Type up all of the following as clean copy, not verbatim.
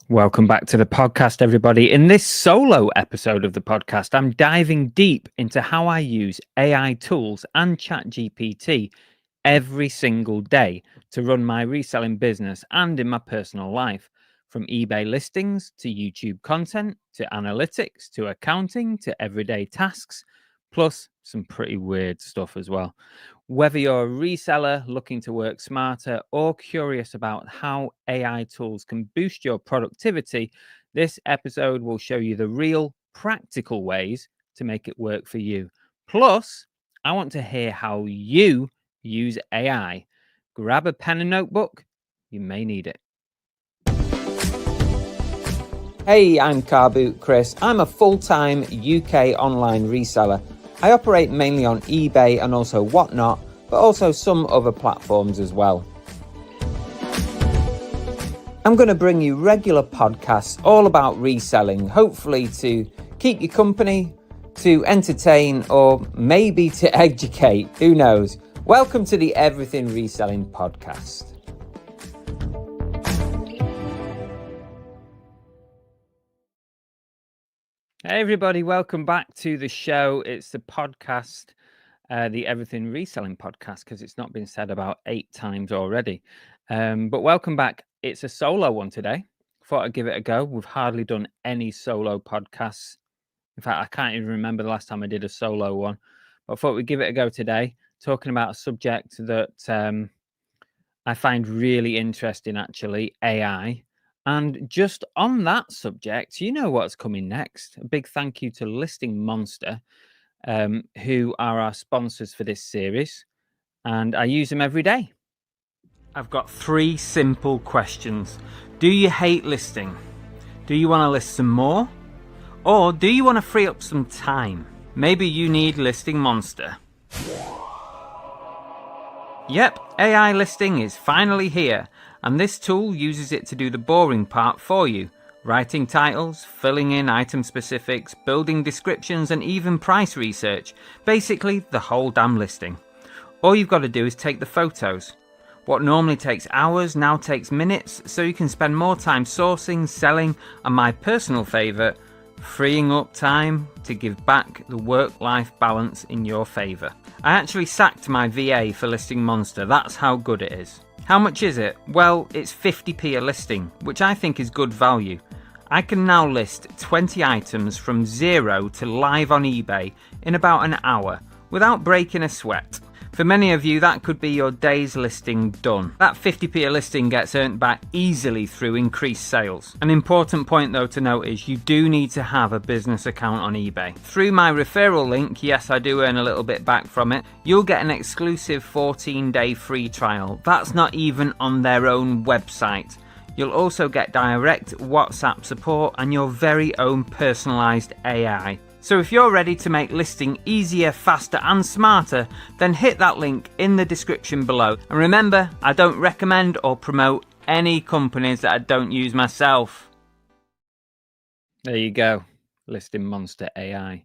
Welcome back to the podcast, everybody. In this solo episode of the podcast, I'm diving deep into how I use AI tools and ChatGPT every single day to run my reselling business and in my personal life. From eBay listings to YouTube content to analytics to accounting to everyday tasks, plus some pretty weird stuff as well. Whether you're a reseller looking to work smarter or curious about how AI tools can boost your productivity, this episode will show you the real practical ways to make it work for you. Plus, I want to hear how you use AI. Grab a pen and notebook, you may need it. Hey, I'm Car Boot Chris. I'm a full-time UK online reseller. I operate mainly on eBay and also Whatnot, but also some other platforms as well. I'm going to bring you regular podcasts all about reselling, hopefully to keep you company, to entertain, or maybe to educate. Who knows? Welcome to the Everything Reselling Podcast. Hey everybody, welcome back to the show. It's the podcast, the Everything Reselling Podcast, because it's not been said about 8 times already. But welcome back. It's a solo one today. Thought I'd give it a go. We've hardly done any solo podcasts. In fact, I can't even remember the last time I did a solo one. But I thought we'd give it a go today, talking about a subject that I find really interesting, actually, AI. And just on that subject, you know what's coming next. A big thank you to Listing Monster, who are our sponsors for this series. And I use them every day. I've got 3 simple questions. Do you hate listing? Do you want to list some more? Or do you want to free up some time? Maybe you need Listing Monster. Yep, AI listing is finally here, and this tool uses it to do the boring part for you. Writing titles, filling in item specifics, building descriptions, and even price research. Basically, the whole damn listing. All you've got to do is take the photos. What normally takes hours now takes minutes, so you can spend more time sourcing, selling, and my personal favourite, freeing up time to give back the work-life balance in your favour. I actually sacked my VA for Listing Monster, that's how good it is. How much is it? Well, it's 50p a listing, which I think is good value. I can now list 20 items from zero to live on eBay in about an hour, without breaking a sweat. For many of you, that could be your day's listing done. That 50p a listing gets earned back easily through increased sales. An important point though to note is you do need to have a business account on eBay. Through my referral link, yes, I do earn a little bit back from it, you'll get an exclusive 14-day free trial. That's not even on their own website. You'll also get direct WhatsApp support and your very own personalised AI. So if you're ready to make listing easier, faster and smarter, then hit that link in the description below. And remember, I don't recommend or promote any companies that I don't use myself. There you go, Listing Monster AI.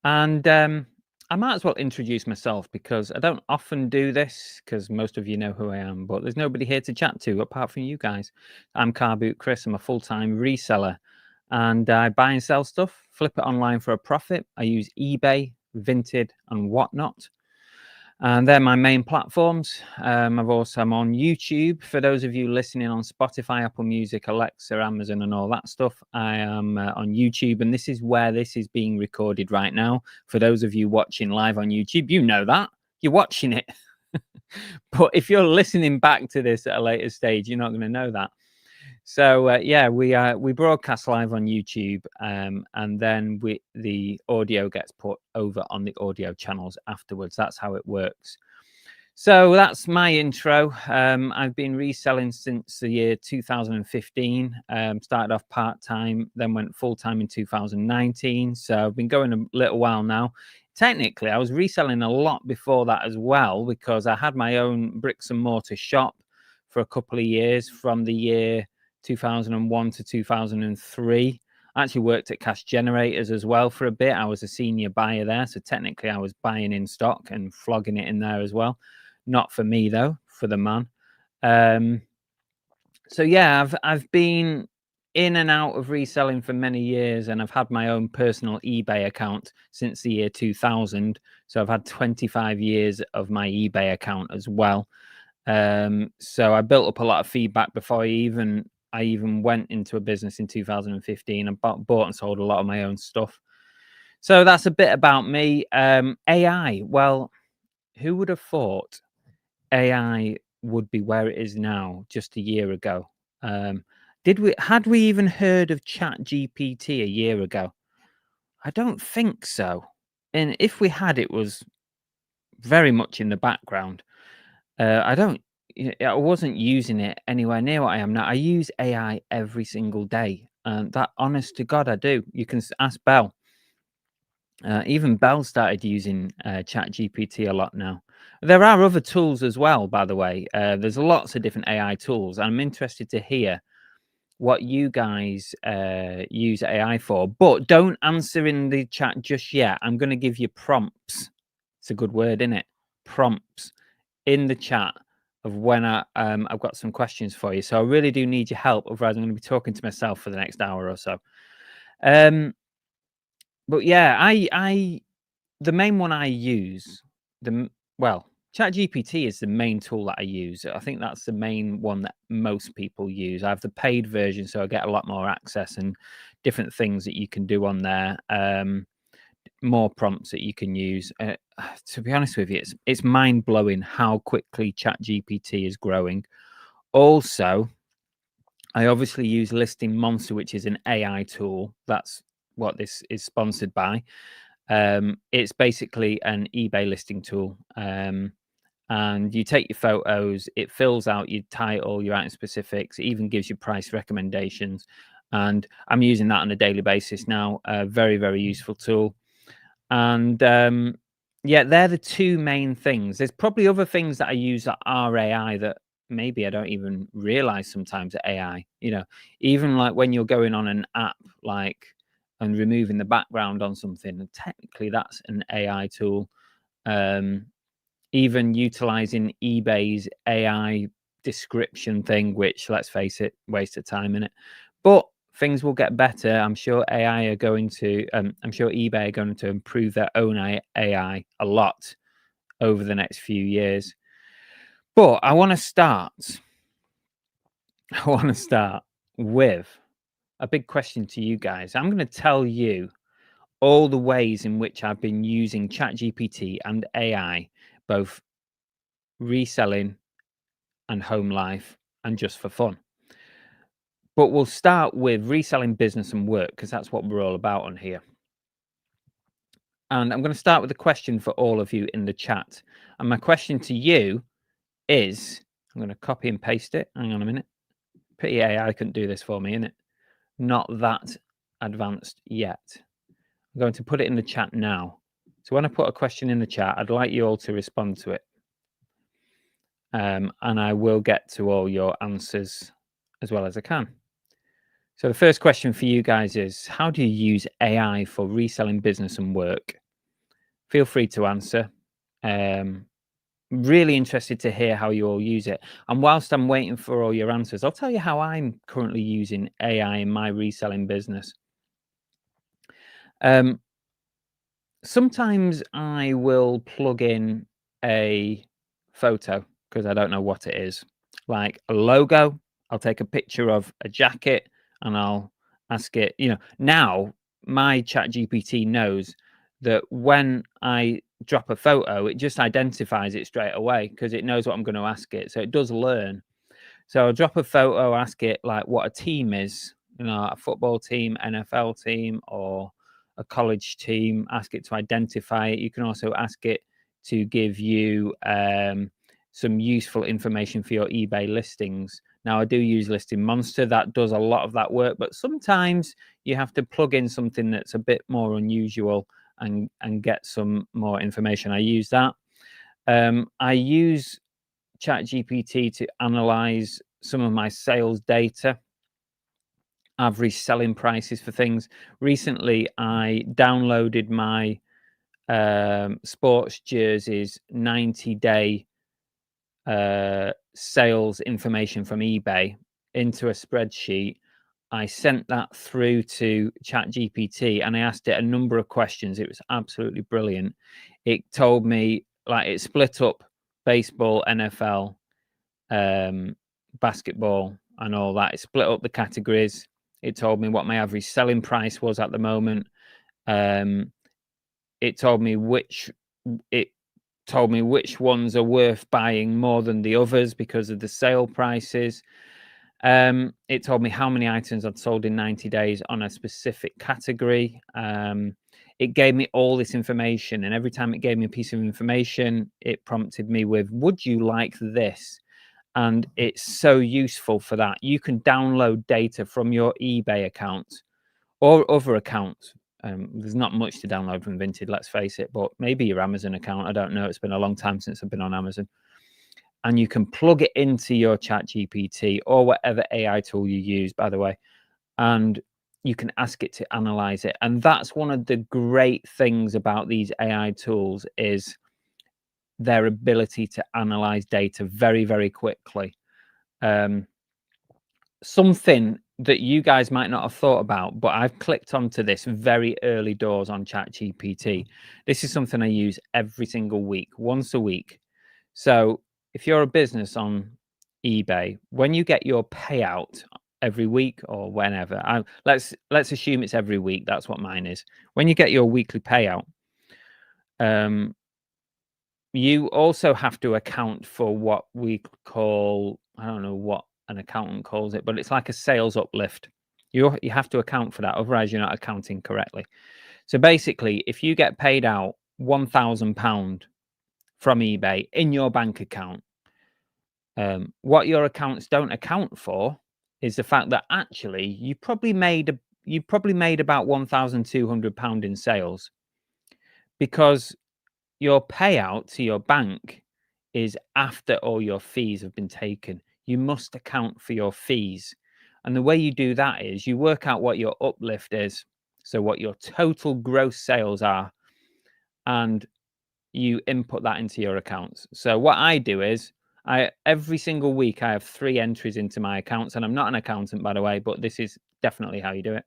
And I might as well introduce myself because I don't often do this because most of you know who I am, but there's nobody here to chat to apart from you guys. I'm Car Boot Chris, I'm a full-time reseller. And I buy and sell stuff, flip it online for a profit. I use eBay, Vinted, and Whatnot. And they're my main platforms. I'm on YouTube. For those of you listening on Spotify, Apple Music, Alexa, Amazon, and all that stuff, I am on YouTube. And this is where this is being recorded right now. For those of you watching live on YouTube, you know that. You're watching it. But if you're listening back to this at a later stage, you're not going to know that. So we broadcast live on YouTube, and then the audio gets put over on the audio channels afterwards. That's how it works. So that's my intro. I've been reselling since the year 2015. Started off part-time, then went full-time in 2019. So I've been going a little while now. Technically, I was reselling a lot before that as well because I had my own bricks and mortar shop for a couple of years from the year 2001 to 2003. I actually worked at Cash Generators as well for a bit. I was a senior buyer there. So technically I was buying in stock and flogging it in there as well. Not for me though, for the man. So yeah, I've been in and out of reselling for many years, and I've had my own personal eBay account since the year 2000. So I've had 25 years of my eBay account as well. So I built up a lot of feedback before I even went into a business in 2015 and bought and sold a lot of my own stuff. So that's a bit about me. AI, well, who would have thought AI would be where it is now just a year ago? Had we even heard of ChatGPT a year ago? I don't think so. And if we had, it was very much in the background. I wasn't using it anywhere near what I am now. I use AI every single day, and that, honest to God, I do. You can ask Belle. Even Belle started using ChatGPT a lot now. There are other tools as well, by the way. There's lots of different AI tools. I'm interested to hear what you guys use AI for, but don't answer in the chat just yet. I'm going to give you prompts. It's a good word, isn't it? Prompts in the chat of when I've got some questions for you. So I really do need your help, otherwise I'm going to be talking to myself for the next hour or so. But yeah, the main one I use, ChatGPT is the main tool that I use. I think that's the main one that most people use. I have the paid version, so I get a lot more access and different things that you can do on there. More prompts that you can use. To be honest with you, it's mind blowing how quickly ChatGPT is growing. Also, I obviously use Listing Monster, which is an AI tool. That's what this is sponsored by. It's basically an eBay listing tool. And you take your photos, it fills out your title, your item specifics, it even gives you price recommendations. And I'm using that on a daily basis now. A very, very useful tool. And yeah, they're the two main things. There's probably other things that I use that are AI that maybe I don't even realize sometimes are AI. You know, even like when you're going on an app, like, and removing the background on something, and technically that's an AI tool. Even utilizing eBay's AI description thing, which, let's face it, waste of time in it. But things will get better. I'm sure I'm sure eBay are going to improve their own AI a lot over the next few years. But I want to start with a big question to you guys. I'm going to tell you all the ways in which I've been using ChatGPT and AI, both reselling and home life and just for fun. But we'll start with reselling business and work, because that's what we're all about on here. And I'm going to start with a question for all of you in the chat. And my question to you is, I'm going to copy and paste it. Hang on a minute. Pity AI couldn't do this for me, innit? Not that advanced yet. I'm going to put it in the chat now. So when I put a question in the chat, I'd like you all to respond to it. And I will get to all your answers as well as I can. So the first question for you guys is, how do you use AI for reselling business and work? Feel free to answer. Really interested to hear how you all use it. And whilst I'm waiting for all your answers, I'll tell you how I'm currently using AI in my reselling business. Sometimes I will plug in a photo because I don't know what it is, like a logo. I'll take a picture of a jacket and I'll ask it, now my ChatGPT knows that when I drop a photo, it just identifies it straight away because it knows what I'm going to ask it. So it does learn. So I'll drop a photo, ask it like what a team is, a football team, NFL team, or a college team. Ask it to identify it. You can also ask it to give you some useful information for your eBay listings. Now, I do use Listing Monster. That does a lot of that work, but sometimes you have to plug in something that's a bit more unusual and get some more information. I use that. I use ChatGPT to analyze some of my sales data, average selling prices for things. Recently, I downloaded my sports jerseys 90-day sales information from eBay into a spreadsheet, I sent that through to ChatGPT and I asked it a number of questions. It was absolutely brilliant. It told me, like, it split up baseball, NFL, basketball and all that. It split up the categories. It told me what my average selling price was at the moment. It told me which ones are worth buying more than the others because of the sale prices. It told me how many items I'd sold in 90 days on a specific category. It gave me all this information, and every time it gave me a piece of information, it prompted me with, would you like this? And it's so useful for that. You can download data from your eBay account or other accounts. There's not much to download from Vinted, let's face it, but maybe your Amazon account. I don't know. It's been a long time since I've been on Amazon. And you can plug it into your ChatGPT or whatever AI tool you use, by the way, and you can ask it to analyze it. And that's one of the great things about these AI tools is their ability to analyze data very, very quickly. Something that you guys might not have thought about, but I've clicked onto this very early doors on ChatGPT. This is something I use every single week, once a week. So if you're a business on eBay, when you get your payout every week or whenever, let's assume it's every week. That's what mine is. When you get your weekly payout, you also have to account for what we call, I don't know what an accountant calls it, but it's like a sales uplift. You have to account for that, otherwise you're not accounting correctly. So basically, if you get paid out £1,000 from eBay in your bank account, what your accounts don't account for is the fact that actually you probably made about £1,200 in sales, because your payout to your bank is after all your fees have been taken. You must account for your fees. And the way you do that is you work out what your uplift is, so what your total gross sales are, and you input that into your accounts. So what I do is every single week I have 3 entries into my accounts, and I'm not an accountant, by the way, but this is definitely how you do it.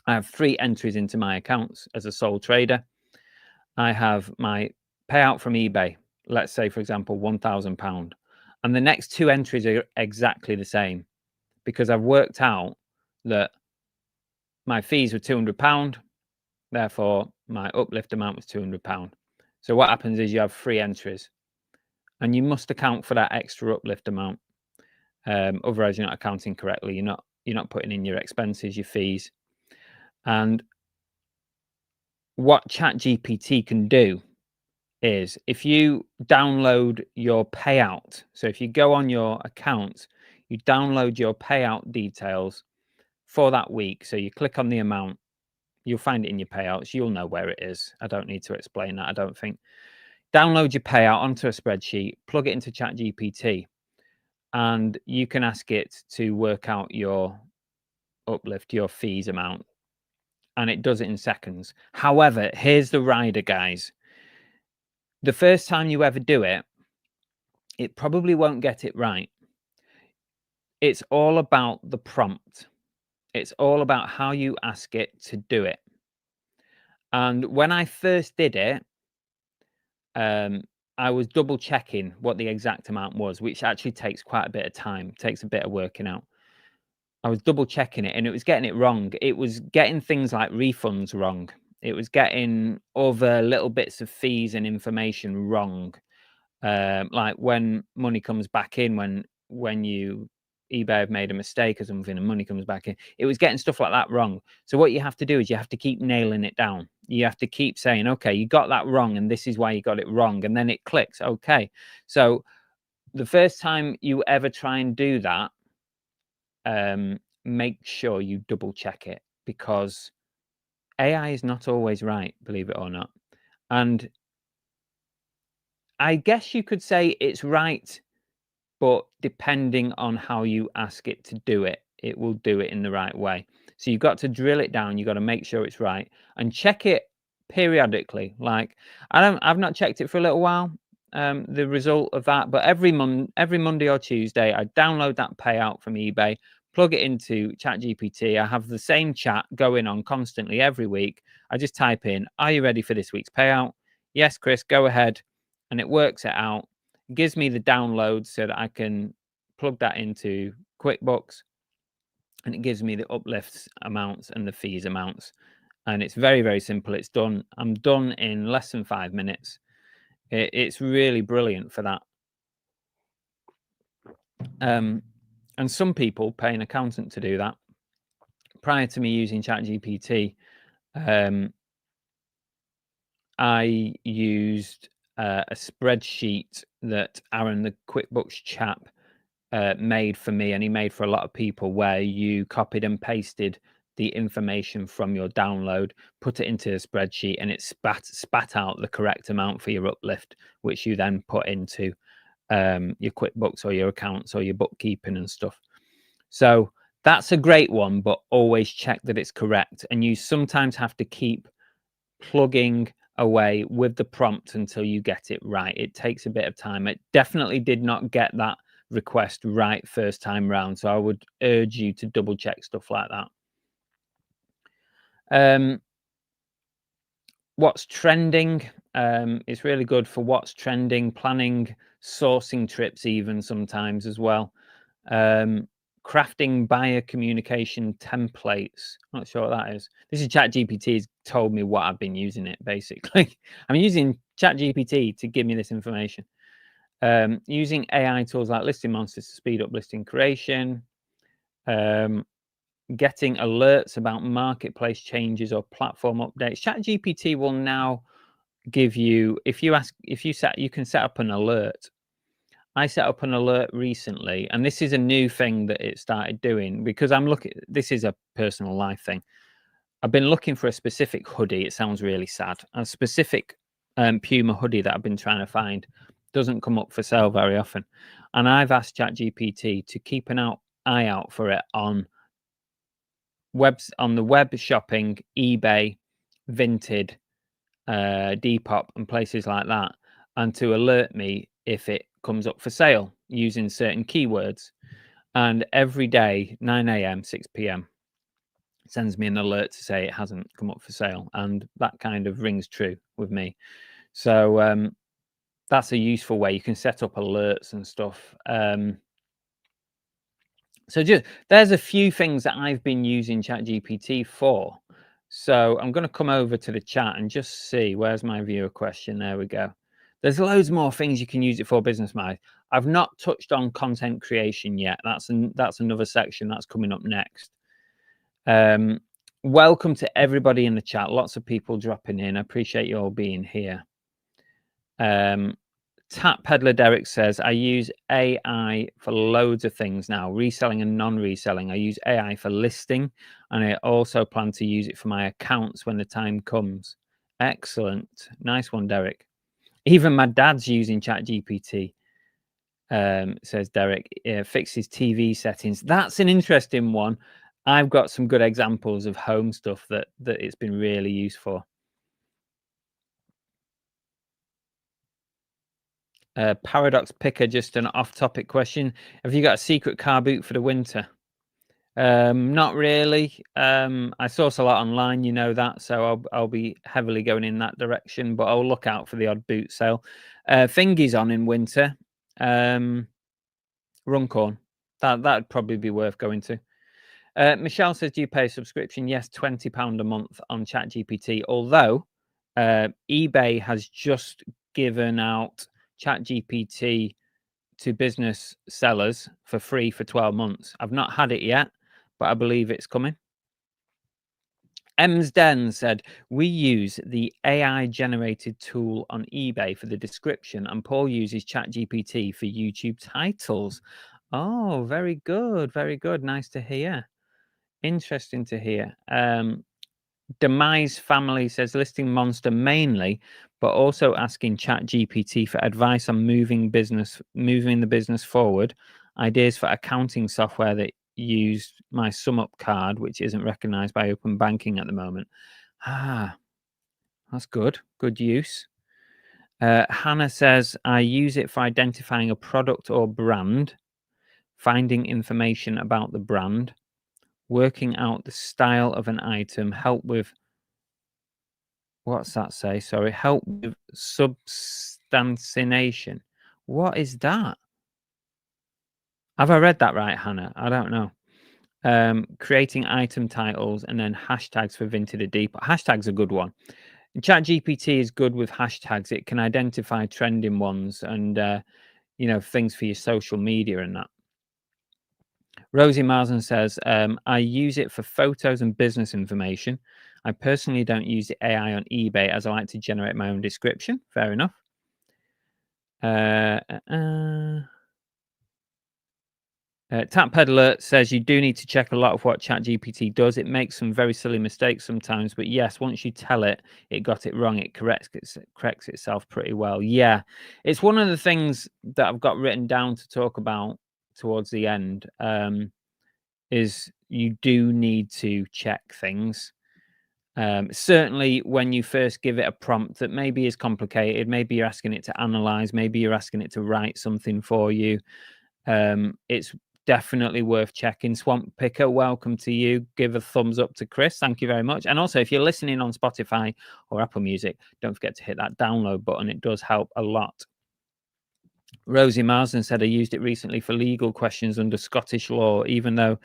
I have 3 entries into my accounts as a sole trader. I have my payout from eBay, let's say, for example, £1,000. And the next 2 entries are exactly the same, because I've worked out that my fees were £200. Therefore, my uplift amount was £200. So what happens is you have 3 entries, and you must account for that extra uplift amount. Otherwise, you're not accounting correctly. You're not putting in your expenses, your fees. And what ChatGPT can do is, if you download your payout, so if you go on your account, you download your payout details for that week. So you click on the amount, you'll find it in your payouts. You'll know where it is. I don't need to explain that, I don't think. Download your payout onto a spreadsheet, plug it into ChatGPT, and you can ask it to work out your uplift, your fees amount, and it does it in seconds. However, here's the rider, guys. The first time you ever do it, it probably won't get it right. It's all about the prompt. It's all about how you ask it to do it. And when I first did it, I was double checking what the exact amount was, which actually takes quite a bit of time, takes a bit of working out. I was double checking it and it was getting it wrong. It was getting things like refunds wrong. It was getting other little bits of fees and information wrong. Like when money comes back in, when you eBay have made a mistake or something and money comes back in, it was getting stuff like that wrong. So what you have to do is you have to keep nailing it down. You have to keep saying, okay, you got that wrong and this is why you got it wrong. And then it clicks. Okay. So the first time you ever try and do that, make sure you double check it, because AI is not always right, believe it or not. And I guess you could say it's right, but depending on how you ask it to do it, it will do it in the right way. So you've got to drill it down. You've got to make sure it's right and check it periodically. Like I've not checked it for a little while, the result of that, but every Monday or Tuesday, I download that payout from eBay, plug it into ChatGPT. I have the same chat going on constantly every week. I just type in, are you ready for this week's payout? Yes, Chris, go ahead. And it works it out. It gives me the download so that I can plug that into QuickBooks. And it gives me the uplifts amounts and the fees amounts. And it's very, very simple. It's done. I'm done in less than 5 minutes. It's really brilliant for that. And some people pay an accountant to do that. Prior to me using ChatGPT, I used a spreadsheet that Aaron, the QuickBooks chap, made for me, and he made for a lot of people, where you copied and pasted the information from your download, put it into a spreadsheet, and it spat out the correct amount for your uplift, which you then put into your QuickBooks or your accounts or your bookkeeping and stuff. So that's a great one, but always check that it's correct. And you sometimes have to keep plugging away with the prompt until you get it right. It takes a bit of time. It definitely did not get that request right first time round. So I would urge you to double check stuff like that. What's trending? It's really good for what's trending, planning, sourcing trips even sometimes as well. Crafting buyer communication templates. I'm not sure what that is. This is ChatGPT has told me what I've been using it, basically. I'm using ChatGPT to give me this information. Using AI tools like Listing Monsters to speed up listing creation. Getting alerts about marketplace changes or platform updates. ChatGPT will now give you, you can set up an alert. I set up an alert recently, and this is a new thing that it started doing, because this is a personal life thing. I've been looking for a specific hoodie. It sounds really sad. A specific Puma hoodie that I've been trying to find doesn't come up for sale very often. And I've asked ChatGPT to keep an eye out for it on the web shopping, eBay, Vinted, Depop, and places like that, and to alert me if it comes up for sale using certain keywords. And every day, 9 a.m., 6 p.m., sends me an alert to say it hasn't come up for sale. And that kind of rings true with me. So that's a useful way. You can set up alerts and stuff. So there's a few things that I've been using ChatGPT for. So I'm going to come over to the chat and just see, where's my viewer question? There we go. There's loads more things you can use it for, business mind. I've not touched on content creation yet. That's another section that's coming up next. Welcome to everybody in the chat. Lots of people dropping in. I appreciate you all being here. Tap Peddler Derek says, I use AI for loads of things now, reselling and non-reselling. I use AI for listing, and I also plan to use it for my accounts when the time comes. Excellent. Nice one, Derek. Even my dad's using ChatGPT, says Derek. Fixes TV settings. That's an interesting one. I've got some good examples of home stuff that it's been really useful. Paradox Picker, just an off-topic question. Have you got a secret car boot for the winter? Not really. I source a lot online, you know that, so I'll be heavily going in that direction, but I'll look out for the odd boot sale. Thingy's on in winter. Runcorn. That'd probably be worth going to. Michelle says, do you pay a subscription? Yes, £20 a month on ChatGPT, although eBay has just given out ChatGPT to business sellers for free for 12 months. I've not had it yet, but I believe it's coming. Ems Den said, we use the AI generated tool on eBay for the description, and Paul uses ChatGPT for YouTube titles. Oh, very good. Very good. Nice to hear. Interesting to hear. Demise Family says, listing Monster mainly, but also asking ChatGPT for advice on moving the business forward, ideas for accounting software that use my SumUp card, which isn't recognized by open banking at the moment. That's good. Good use. Hannah says, I use it for identifying a product or brand, finding information about the brand, working out the style of an item, help with what's that say? Sorry, help with substantiation. What is that? Have I read that right, Hannah? I don't know. Creating item titles and then hashtags for Vinted Depot. Hashtags a good one. ChatGPT is good with hashtags. It can identify trending ones and things for your social media and that. Rosie Marsden says, I use it for photos and business information. I personally don't use the AI on eBay as I like to generate my own description. Fair enough. Tap Peddler says you do need to check a lot of what ChatGPT does. It makes some very silly mistakes sometimes, but yes, once you tell it got it wrong, it corrects itself pretty well. Yeah, it's one of the things that I've got written down to talk about towards the end. Is you do need to check things. Certainly when you first give it a prompt that maybe is complicated, maybe you're asking it to analyze, maybe you're asking it to write something for you. It's definitely worth checking. Swamp Picker, welcome to you. Give a thumbs up to Chris. Thank you very much. And also, if you're listening on Spotify or Apple Music, don't forget to hit that download button. It does help a lot. Rosie Marsden said, I used it recently for legal questions under Scottish law, even though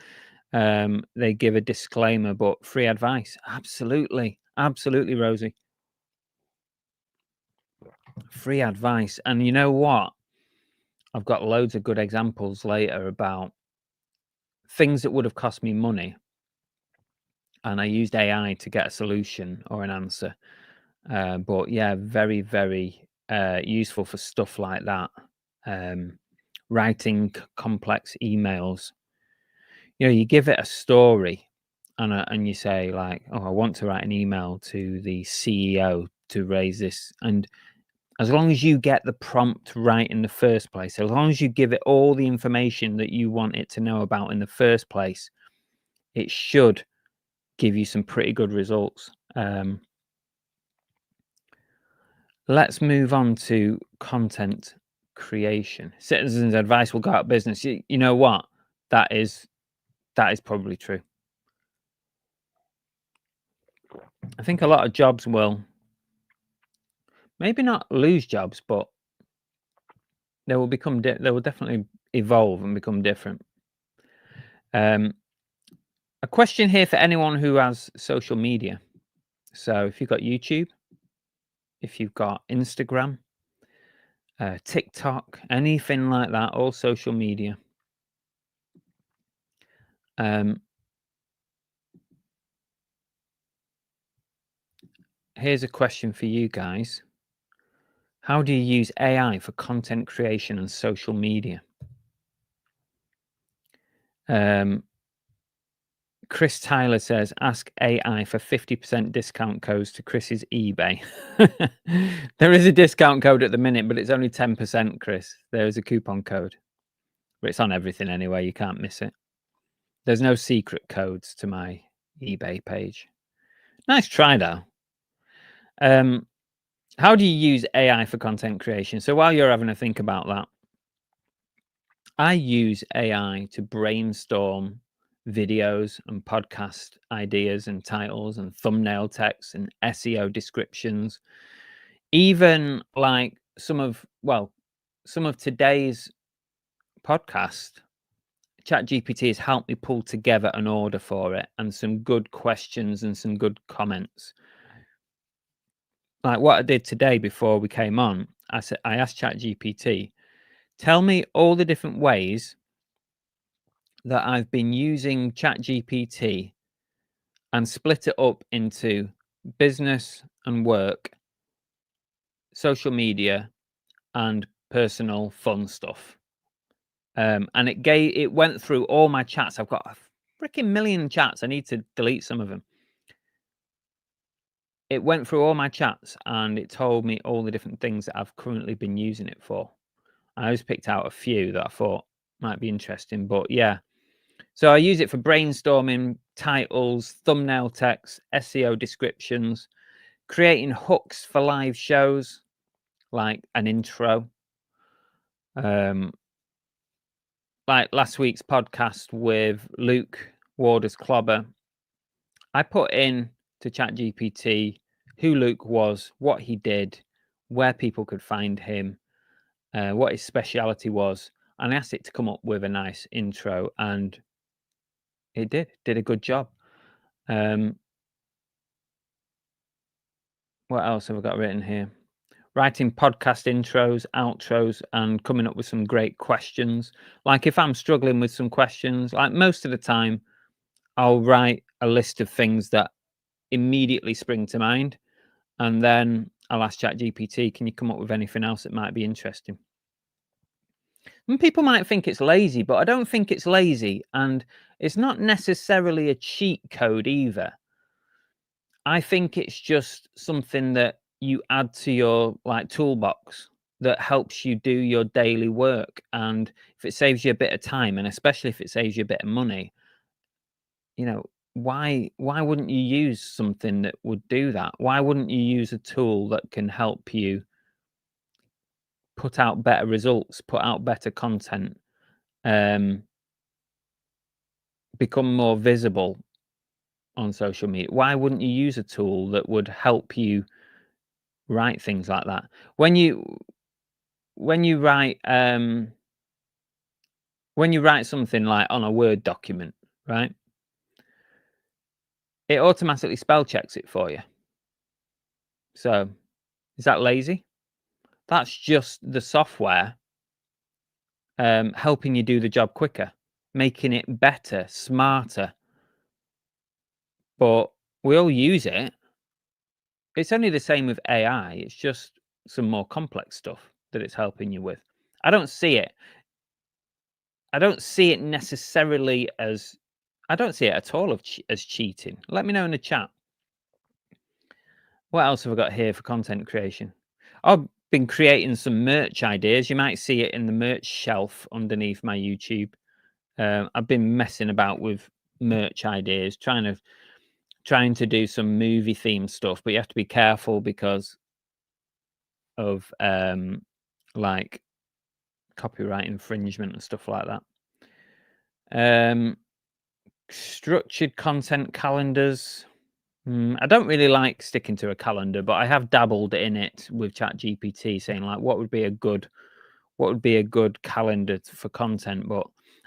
they give a disclaimer, but free advice. Absolutely. Absolutely, Rosie. Free advice. And you know what? I've got loads of good examples later about things that would have cost me money. And I used AI to get a solution or an answer. But yeah, very, very useful for stuff like that. Writing complex emails. You give it a story and you say like, oh, I want to write an email to the CEO to raise this. And as long as you get the prompt right in the first place, as long as you give it all the information that you want it to know about in the first place, it should give you some pretty good results. Let's move on to content creation. Citizens' advice will go out of business. You know what? That is probably true. I think a lot of jobs will maybe not lose jobs, but they will definitely evolve and become different. A question here for anyone who has social media. So if you've got YouTube, if you've got Instagram, TikTok, anything like that, all social media. Here's a question for you guys. How do you use AI for content creation and social media? Chris Tyler says, ask AI for 50% discount codes to Chris's eBay. There is a discount code at the minute, but it's only 10%, Chris. There is a coupon code. But it's on everything anyway. You can't miss it. There's no secret codes to my eBay page. Nice try, though. How do you use AI for content creation? So while you're having a think about that, I use AI to brainstorm videos and podcast ideas and titles and thumbnail text and SEO descriptions. Even like some of today's podcast, ChatGPT has helped me pull together an order for it and some good questions and some good comments. Like what I did today before we came on, I asked ChatGPT, tell me all the different ways that I've been using ChatGPT and split it up into business and work, social media, and personal fun stuff. And it went through all my chats. I've got a freaking million chats. I need to delete some of them. It went through all my chats and it told me all the different things that I've currently been using it for. I just picked out a few that I thought might be interesting, but yeah. So I use it for brainstorming titles, thumbnail text, SEO descriptions, creating hooks for live shows, like an intro. like last week's podcast with Luke Waters Clobber, I put in to ChatGPT who Luke was, what he did, where people could find him, what his speciality was, and I asked it to come up with a nice intro, and it did a good job. What else have I got written here? Writing podcast intros, outros, and coming up with some great questions. Like if I'm struggling with some questions, like most of the time, I'll write a list of things that immediately spring to mind, and then I'll ask ChatGPT, can you come up with anything else that might be interesting? And people might think it's lazy, but I don't think it's lazy, and it's not necessarily a cheat code either. I think it's just something that you add to your like toolbox that helps you do your daily work. And if it saves you a bit of time, and especially if it saves you a bit of money, you know, why wouldn't you use something that would do that? Why wouldn't you use a tool that can help you put out better results, put out better content, become more visible on social media? Why wouldn't you use a tool that would help you write things like that? When you write something like on a Word document, right? It automatically spell checks it for you. So is that lazy? That's just the software helping you do the job quicker, making it better, smarter. But we all use it. It's only the same with AI. It's just some more complex stuff that it's helping you with. I don't see it necessarily as, I don't see it at all as cheating. Let me know in the chat. What else have I got here for content creation? I've been creating some merch ideas. You might see it in the merch shelf underneath my YouTube. I've been messing about with merch ideas, trying to do some movie themed stuff, but you have to be careful because of like copyright infringement and stuff like that. Structured content calendars. I don't really like sticking to a calendar, but I have dabbled in it with ChatGPT, saying like, what would be a good calendar for content? But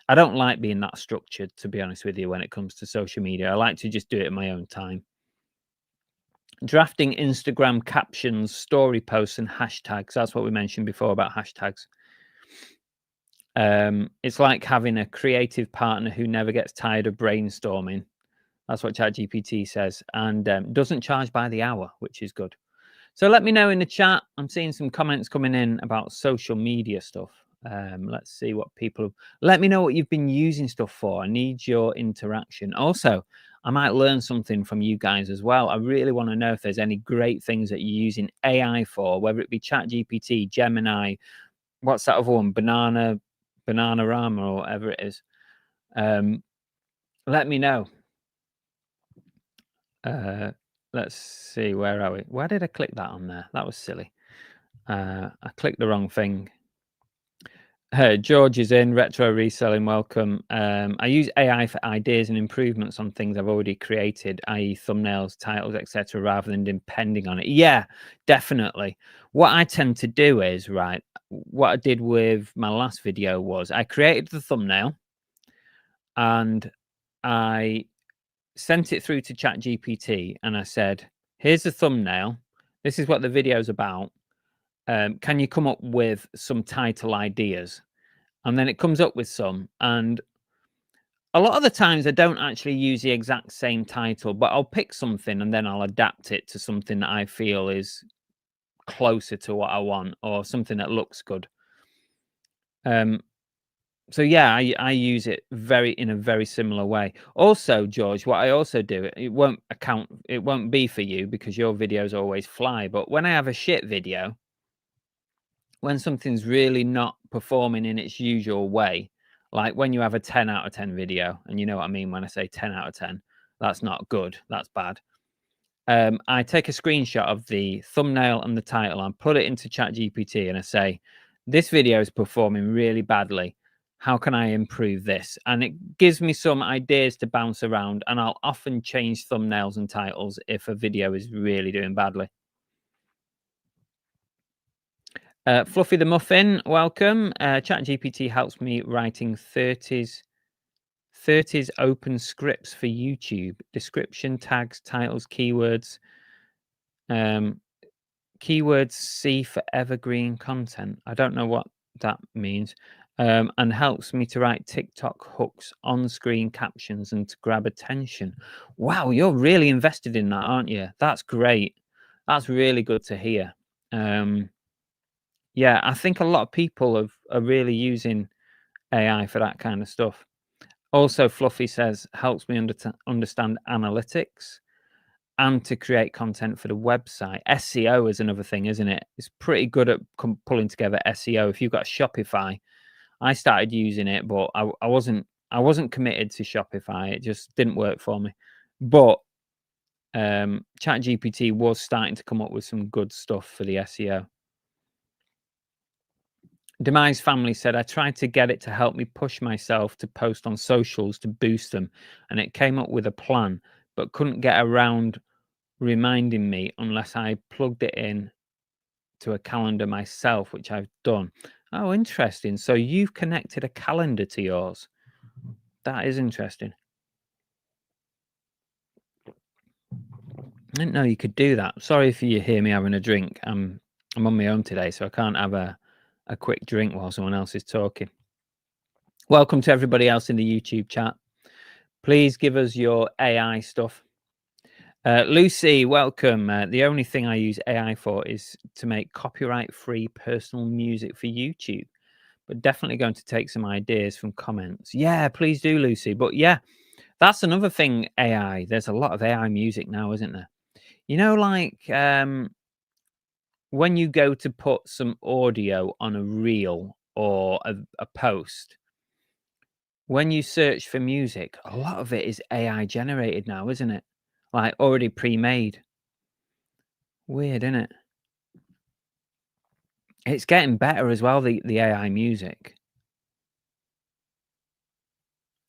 I don't like being that structured, to be honest with you, when it comes to social media. I like to just do it at my own time. Drafting Instagram captions, story posts, and hashtags. That's what we mentioned before about hashtags. It's like having a creative partner who never gets tired of brainstorming. That's what ChatGPT says, and doesn't charge by the hour, which is good. So let me know in the chat. I'm seeing some comments coming in about social media stuff. Let's see what people... Let me know what you've been using stuff for. I need your interaction. Also, I might learn something from you guys as well. I really want to know if there's any great things that you're using AI for, whether it be ChatGPT, Gemini, what's that other one? Bananarama or whatever it is. Let me know. Let's see, where are we? Why did I click that on there? That was silly. I clicked the wrong thing. George is in. Retro Reselling, welcome. I use AI for ideas and improvements on things I've already created, i.e. thumbnails, titles, etc., rather than depending on it. Yeah, definitely. What I tend to do is, right, what I did with my last video was I created the thumbnail and I sent it through to ChatGPT and I said, here's the thumbnail. This is what the video is about. Can you come up with some title ideas? And then it comes up with some. And a lot of the times I don't actually use the exact same title, but I'll pick something and then I'll adapt it to something that I feel is closer to what I want or something that looks good. So yeah, I use it in a very similar way. Also, George, what I also do, it won't be for you because your videos always fly. But when I have a shit video, when something's really not performing in its usual way, like when you have a 10 out of 10 video, and you know what I mean when I say 10 out of 10, that's not good, that's bad. I take a screenshot of the thumbnail and the title and put it into ChatGPT and I say, this video is performing really badly. how can I improve this? And it gives me some ideas to bounce around, and I'll often change thumbnails and titles if a video is really doing badly. Fluffy the Muffin, welcome. ChatGPT helps me writing 30s open scripts for YouTube. Description, tags, titles, keywords. Keywords C for evergreen content. I don't know what that means. And helps me to write TikTok hooks, on-screen captions, and to grab attention. Wow, you're really invested in that, aren't you? That's great. That's really good to hear. Yeah, I think a lot of people are really using AI for that kind of stuff. Also, Fluffy says, helps me understand analytics and to create content for the website. SEO is another thing, isn't it? It's pretty good at pulling together SEO. If you've got Shopify, I started using it, but I wasn't committed to Shopify. It just didn't work for me. But ChatGPT was starting to come up with some good stuff for the SEO. Demise Family said, I tried to get it to help me push myself to post on socials to boost them, and it came up with a plan, but couldn't get around reminding me unless I plugged it in to a calendar myself, which I've done. Oh, interesting. So you've connected a calendar to yours. That is interesting. I didn't know you could do that. Sorry if you hear me having a drink. I'm on my own today, so I can't have a quick drink while someone else is talking. Welcome to everybody else in the YouTube chat. Please give us your AI stuff. Lucy, welcome. The only thing I use AI for is to make copyright-free personal music for YouTube, but definitely going to take some ideas from comments. Yeah, please do, Lucy. But yeah, that's another thing, AI. There's a lot of AI music now, isn't there? You know, like when you go to put some audio on a reel or a post, when you search for music, a lot of it is AI generated now, isn't it? Like already pre-made. Weird, isn't it? It's getting better as well, the AI music.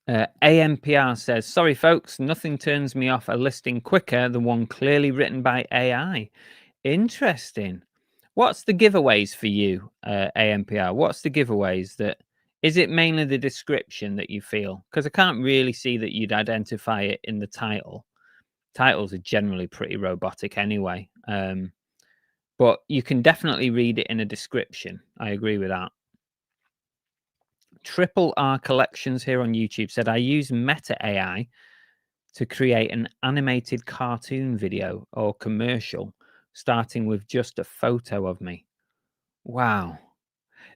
AMPR says, sorry, folks, nothing turns me off a listing quicker than one clearly written by AI. Interesting. What's the giveaways for you, AMPR? What's the giveaways that... Is it mainly the description that you feel? Because I can't really see that you'd identify it in the title. Titles are generally pretty robotic anyway. But you can definitely read it in a description. I agree with that. Triple R Collections here on YouTube said, I use Meta AI to create an animated cartoon video or commercial, starting with just a photo of me. Wow.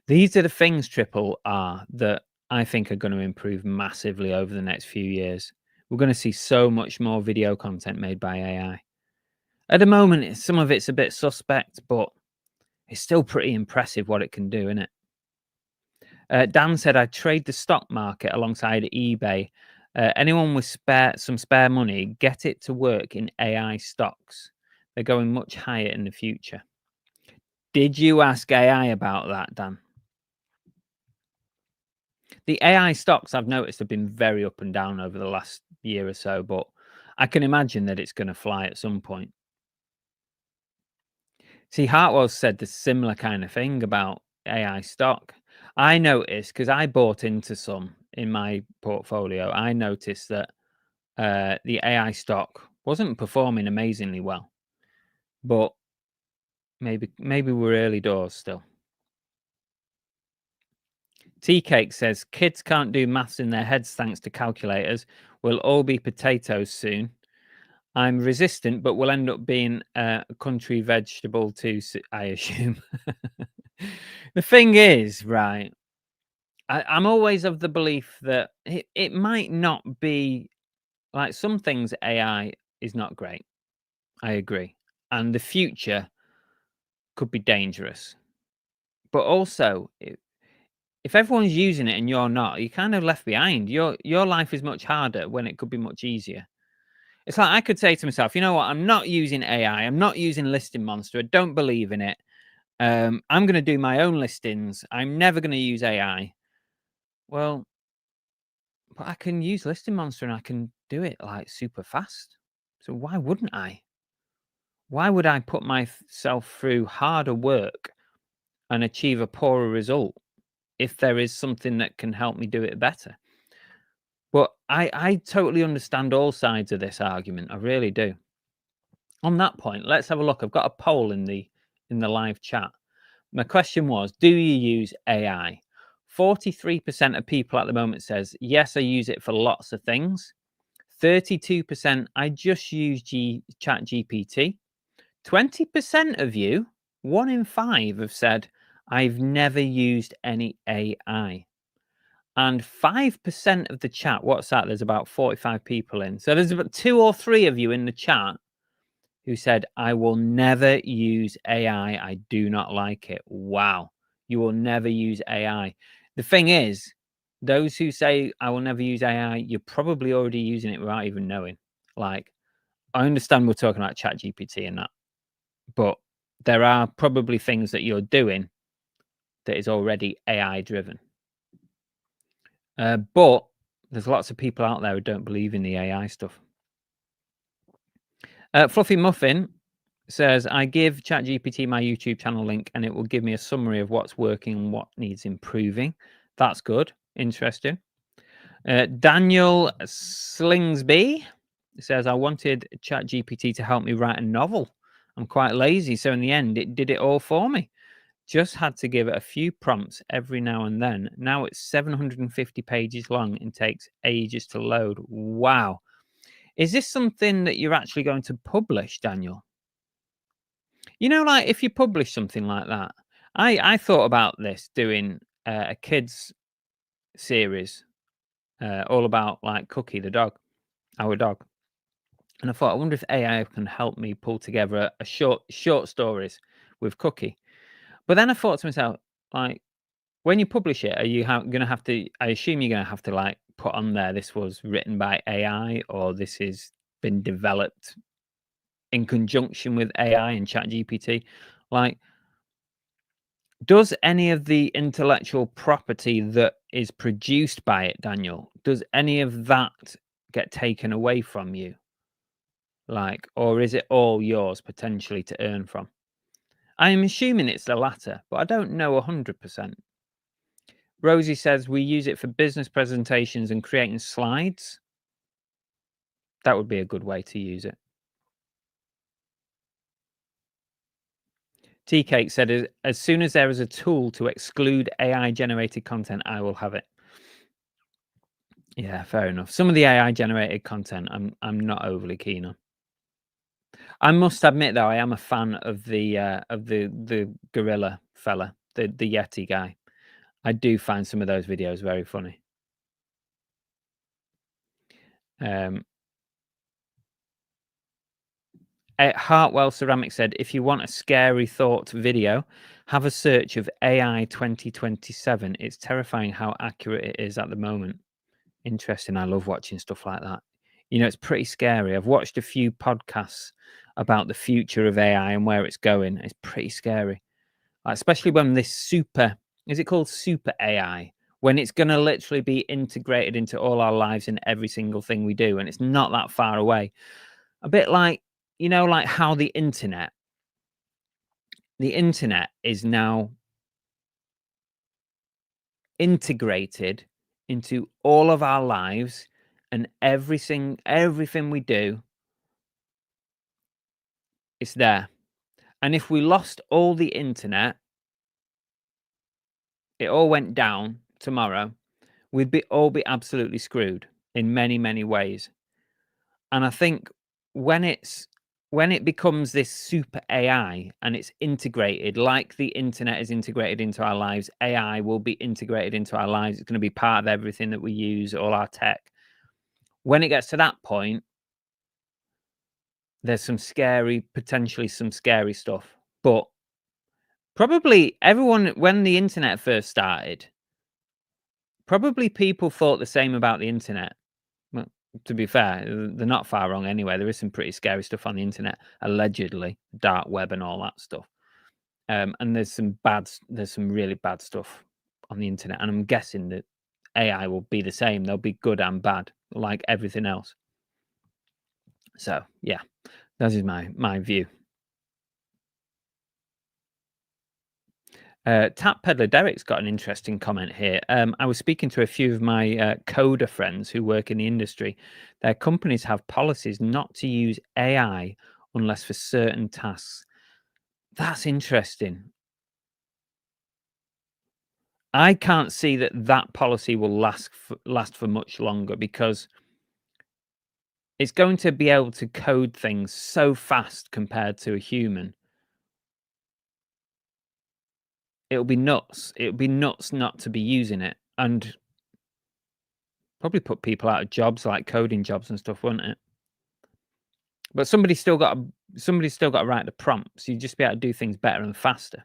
These are the things, Triple R, that I think are going to improve massively over the next few years. We're going to see so much more video content made by AI. At the moment, some of it's a bit suspect, but it's still pretty impressive what it can do, isn't it? Dan said, I trade the stock market alongside eBay. Anyone with some spare money, get it to work in AI stocks. They're going much higher in the future. Did you ask AI about that, Dan? The AI stocks I've noticed have been very up and down over the last year or so, but I can imagine that it's going to fly at some point. See, Hartwell said the similar kind of thing about AI stock. I noticed, because I bought into some in my portfolio, I noticed that the AI stock wasn't performing amazingly well, but maybe we're early doors still. Tea Cake says, kids can't do maths in their heads thanks to calculators. We'll all be potatoes soon. I'm resistant, but will end up being a country vegetable too, I assume. The thing is, right, I'm always of the belief that it might not be... Like some things, AI is not great. I agree. And the future could be dangerous. But also, if everyone's using it and you're not, you're kind of left behind. Your life is much harder when it could be much easier. It's like I could say to myself, you know what? I'm not using AI. I'm not using Listing Monster. I don't believe in it. I'm going to do my own listings. I'm never going to use AI. Well, but I can use Listing Monster and I can do it like super fast. So why wouldn't I? Why would I put myself through harder work and achieve a poorer result if there is something that can help me do it better? But I totally understand all sides of this argument. I really do. On that point, let's have a look. I've got a poll in the live chat. My question was, do you use AI? 43% of people at the moment says, yes, I use it for lots of things. 32%, I just use ChatGPT. 20% of you, 1 in 5, have said, I've never used any AI. And 5% of the chat, what's that? There's about 45 people in. So there's about 2 or 3 of you in the chat who said, I will never use AI. I do not like it. Wow. You will never use AI. The thing is, those who say, I will never use AI, you're probably already using it without even knowing. Like, I understand we're talking about ChatGPT and that, but there are probably things that you're doing that is already AI driven. But there's lots of people out there who don't believe in the AI stuff. Fluffy Muffin says, I give ChatGPT my YouTube channel link and it will give me a summary of what's working and what needs improving. That's good. Interesting. Daniel Slingsby says, I wanted ChatGPT to help me write a novel. I'm quite lazy, so in the end, it did it all for me. Just had to give it a few prompts every now and then. Now it's 750 pages long and takes ages to load. Wow. Is this something that you're actually going to publish, Daniel? You know, like if you publish something like that, I thought about this doing a kids series all about like Cookie the dog, our dog, and I thought, I wonder if AI can help me pull together a short stories with Cookie. But then I thought to myself, like, when you publish it, are you going to have to? I assume you're going to have to like put on there this was written by AI or this has been developed in conjunction with AI and ChatGPT. Like, does any of the intellectual property that is produced by it, Daniel, does any of that get taken away from you? Like, or is it all yours potentially to earn from? I'm assuming it's the latter, but I don't know 100%. Rosie says we use it for business presentations and creating slides. That would be a good way to use it. Tea Cake said, as soon as there is a tool to exclude AI generated content, I will have it. Yeah, fair enough. Some of the AI generated content I'm not overly keen on. I must admit though, I am a fan of the gorilla fella, the Yeti guy. I do find some of those videos very funny. Hartwell Ceramic said, if you want a scary thought video, have a search of AI 2027. It's terrifying how accurate it is at the moment. Interesting. I love watching stuff like that. You know, it's pretty scary. I've watched a few podcasts about the future of AI and where it's going. It's pretty scary. Especially when this is it called super AI? When it's going to literally be integrated into all our lives and every single thing we do. And it's not that far away. A bit like, you know, like how the internet is now integrated into all of our lives and everything we do, it's there. And if we lost all the internet, it all went down tomorrow, we'd all be absolutely screwed in many, many ways. And I think when it becomes this super AI and it's integrated, like the internet is integrated into our lives, AI will be integrated into our lives. It's going to be part of everything that we use, all our tech. When it gets to that point, there's potentially some scary stuff. But probably everyone, when the internet first started, probably people thought the same about the internet. Well, to be fair, they're not far wrong anyway. There is some pretty scary stuff on the internet, allegedly, dark web and all that stuff. And there's some really bad stuff on the internet. And I'm guessing that AI will be the same. They'll be good and bad, like everything else. So yeah, that is my view. Tap Peddler Derek's got an interesting comment here. I was speaking to a few of my coder friends who work in the industry. Their companies have policies not to use AI unless for certain tasks. That's interesting. I can't see that policy will last for much longer, because it's going to be able to code things so fast compared to a human. It'll be nuts. It'll be nuts not to be using it, and probably put people out of jobs, like coding jobs and stuff, wouldn't it? But somebody's still got to write the prompts. You'd just be able to do things better and faster.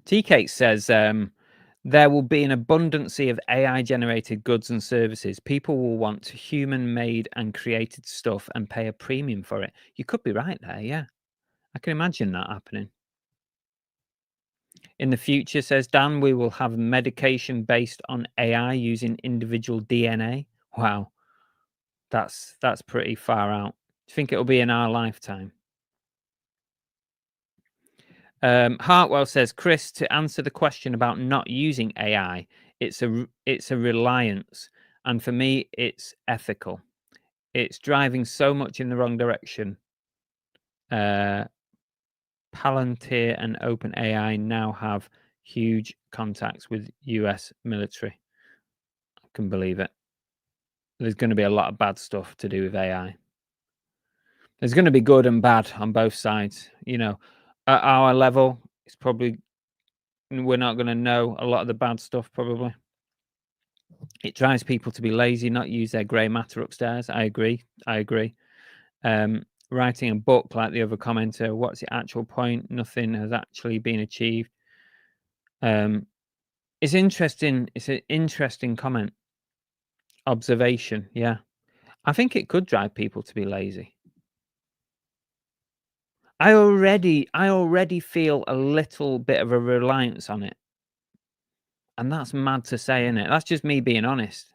T-Cake says, there will be an abundance of AI-generated goods and services. People will want human-made and created stuff and pay a premium for it. You could be right there, yeah. I can imagine that happening. In the future, says Dan, we will have medication based on AI using individual DNA. Wow, that's pretty far out. Do you think it'll be in our lifetime? Hartwell says, Chris, to answer the question about not using AI, it's a reliance, and for me, it's ethical. It's driving so much in the wrong direction. Palantir and OpenAI now have huge contacts with US military. I can believe it. There's going to be a lot of bad stuff to do with AI. There's going to be good and bad on both sides. You know, at our level, it's probably, we're not going to know a lot of the bad stuff, probably. It drives people to be lazy, not use their grey matter upstairs. I agree. Writing a book, like the other commenter, what's the actual point? Nothing has actually been achieved. It's interesting. It's an interesting comment. Observation, yeah. I think it could drive people to be lazy. I already feel a little bit of a reliance on it. And that's mad to say, isn't it? That's just me being honest.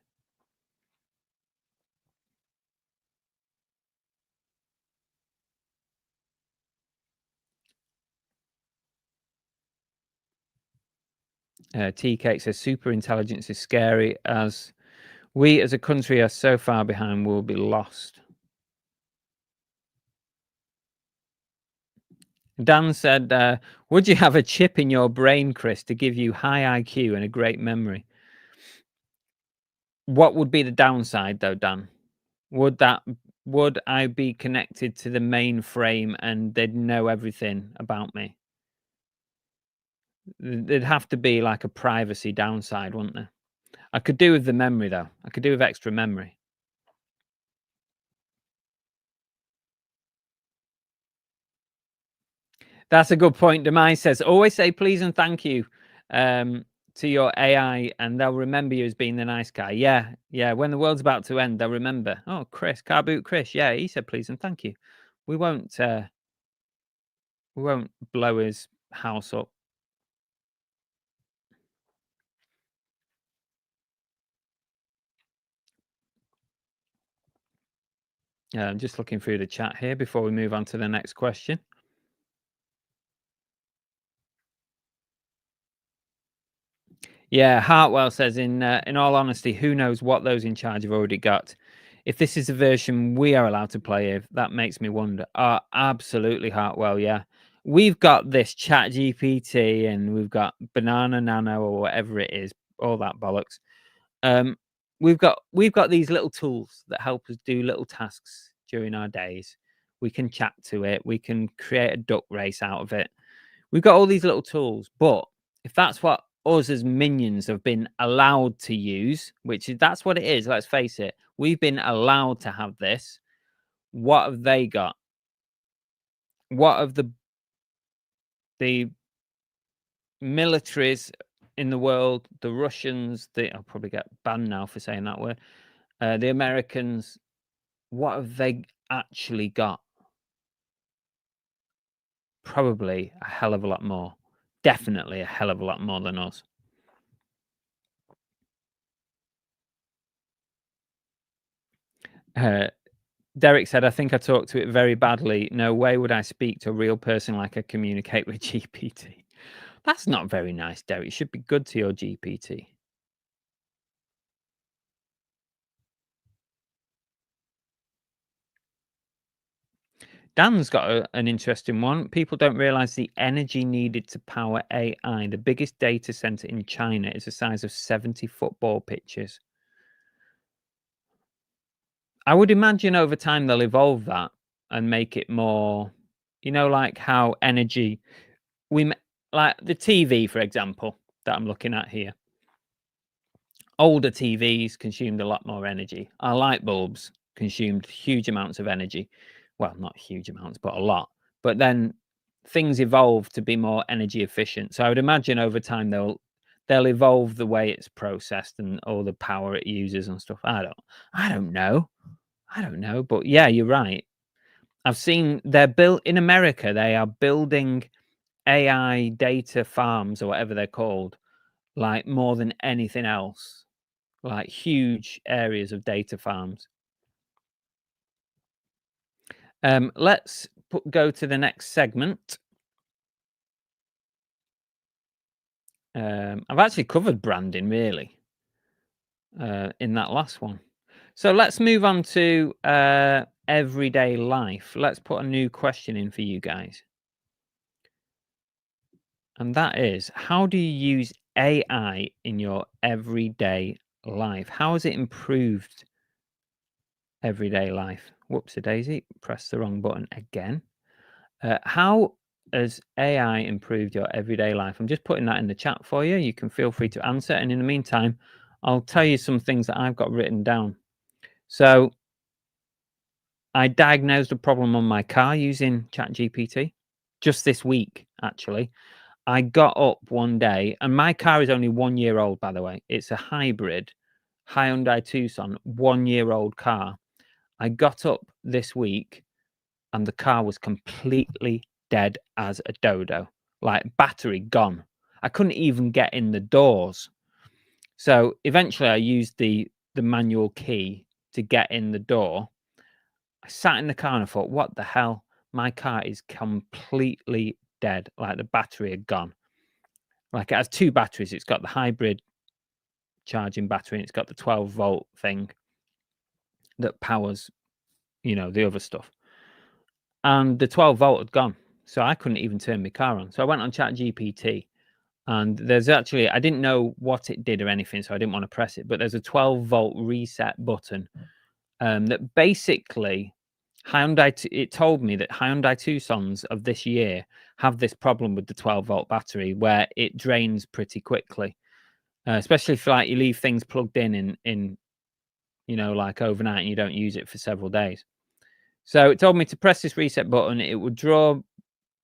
T-Cake says super intelligence is scary, as we as a country are so far behind, we'll be lost. Dan said, would you have a chip in your brain, Chris, to give you high IQ and a great memory? What would be the downside, though, Dan? Would I be connected to the mainframe and they'd know everything about me? There'd have to be like a privacy downside, wouldn't there? I could do with the memory, though. I could do with extra memory. That's a good point. Demise says, always say please and thank you to your AI, and they'll remember you as being the nice guy. Yeah, yeah. When the world's about to end, they'll remember. Oh, Chris, Car Boot Chris. Yeah, he said please and thank you. We won't blow his house up. I'm just looking through the chat here before we move on to the next question. Yeah, Hartwell says, in all honesty, who knows what those in charge have already got? If this is the version we are allowed to play with, that makes me wonder. Absolutely, Hartwell. Yeah, we've got this ChatGPT, and we've got Banana Nano or whatever it is, all that bollocks. We've got these little tools that help us do little tasks during our days. We can chat to it. We can create a duck race out of it. We've got all these little tools, but if that's what us as minions have been allowed to use, that's what it is, let's face it. We've been allowed to have this. What have they got? What have the militaries in the world, the Russians, I'll probably get banned now for saying that word, the Americans, what have they actually got? probably a hell of a lot more. Definitely a hell of a lot more than us. Derek said, I think I talked to it very badly. No way would I speak to a real person like I communicate with GPT. That's not very nice, Derek. You should be good to your GPT. Dan's got an interesting one. People don't realize the energy needed to power AI. The biggest data center in China is the size of 70 football pitches. I would imagine over time they'll evolve that and make it more, like how energy like the TV, for example, that I'm looking at here. Older TVs consumed a lot more energy. Our light bulbs consumed huge amounts of energy. Well, not huge amounts, but a lot. But then things evolved to be more energy efficient. So I would imagine over time they'll evolve the way it's processed and all the power it uses and stuff. I don't know. But yeah, you're right. I've seen they're built in America. They are building AI data farms or whatever they're called, like more than anything else, like huge areas of data farms. Let's go to the next segment. I've actually covered branding really in that last one. So let's move on to everyday life. Let's put a new question in for you guys. And that is, how do you use AI in your everyday life? How has it improved everyday life? Whoopsie daisy, press the wrong button again. How has AI improved your everyday life? I'm just putting that in the chat for you. You can feel free to answer. And in the meantime, I'll tell you some things that I've got written down. So I diagnosed a problem on my car using ChatGPT just this week, actually. I got up one day, and my car is only 1 year old, by the way. It's a hybrid Hyundai Tucson, 1 year old car. I got up this week and the car was completely dead as a dodo, like battery gone. I couldn't even get in the doors. So eventually I used the manual key to get in the door. I sat in the car and I thought, what the hell? My car is completely dead, like the battery had gone. Like it has two batteries. It's got the hybrid charging battery and it's got the 12-volt thing that powers, the other stuff. And the 12-volt had gone. So I couldn't even turn my car on. So I went on ChatGPT and there's actually, I didn't know what it did or anything, so I didn't want to press it, but there's a 12-volt reset button that basically it told me that Hyundai Tucsons of this year have this problem with the 12-volt battery where it drains pretty quickly, especially if like you leave things plugged in like overnight and you don't use it for several days. So it told me to press this reset button. It would draw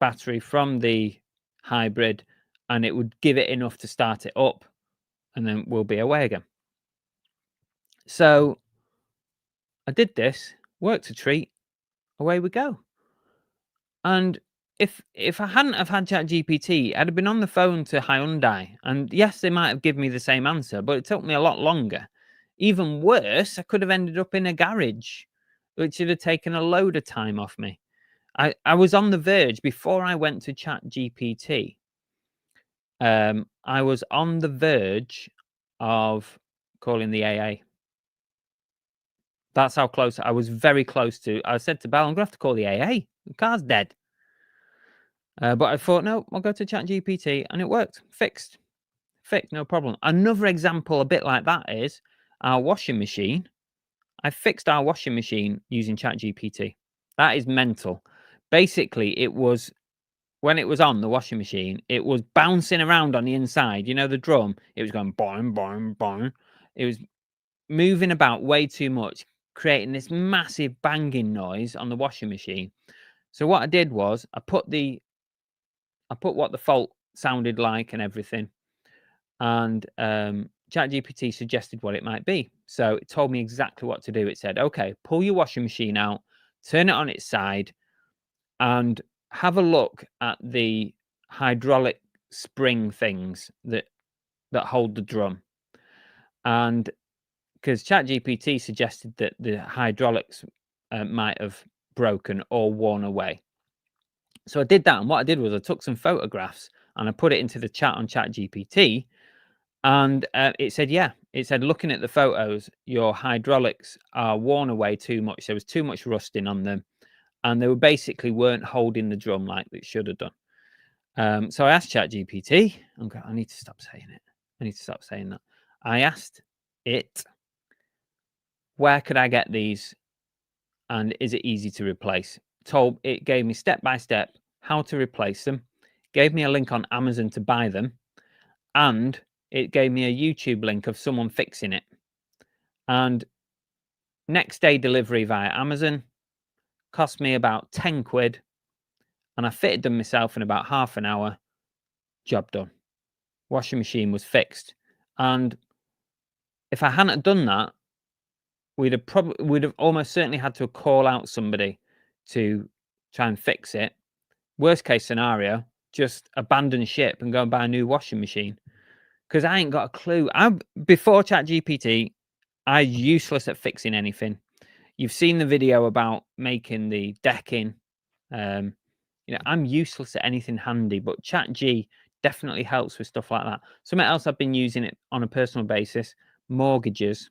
battery from the hybrid and it would give it enough to start it up and then we'll be away again. So I did this, worked a treat, away we go. And if I hadn't have had ChatGPT, I'd have been on the phone to Hyundai. And yes, they might have given me the same answer, but it took me a lot longer. Even worse, I could have ended up in a garage, which would have taken a load of time off me. I was on the verge before I went to ChatGPT. I was on the verge of calling the AA. That's how close I was. Very close to. I said to Bal, I'm gonna have to call the AA. The car's dead. But I thought, no, I'll go to ChatGPT, and it worked. Fixed, no problem. Another example, a bit like that, is our washing machine. I fixed our washing machine using ChatGPT. That is mental. Basically, it was when it was on the washing machine, it was bouncing around on the inside. You know, the drum. It was going boing, boing, boing. It was moving about way too much, creating this massive banging noise on the washing machine. So what I did was I put what the fault sounded like and everything, and ChatGPT suggested what it might be. So it told me exactly what to do. It said, okay, pull your washing machine out, turn it on its side, and have a look at the hydraulic spring things that hold the drum. And because ChatGPT suggested that the hydraulics might have broken or worn away. So I did that, and what I did was I took some photographs and I put it into the chat on ChatGPT, and it said, yeah, it said, looking at the photos, your hydraulics are worn away too much. There was too much rusting on them, and they weren't holding the drum like it should have done. So I asked ChatGPT, I need to stop saying it. I need to stop saying that. I asked it, where could I get these, and is it easy to replace? It gave me step by step how to replace them, gave me a link on Amazon to buy them, and it gave me a YouTube link of someone fixing it. And next day delivery via Amazon cost me about 10 quid, and I fitted them myself in about half an hour. Job done. Washing machine was fixed. And if I hadn't done that, we'd have almost certainly had to call out somebody to try and fix it. Worst case scenario, just abandon ship and go and buy a new washing machine, because I ain't got a clue. Before ChatGPT, I'm useless at fixing anything. You've seen the video about making the decking. I'm useless at anything handy, but ChatG definitely helps with stuff like that. Something else I've been using it on a personal basis: mortgages.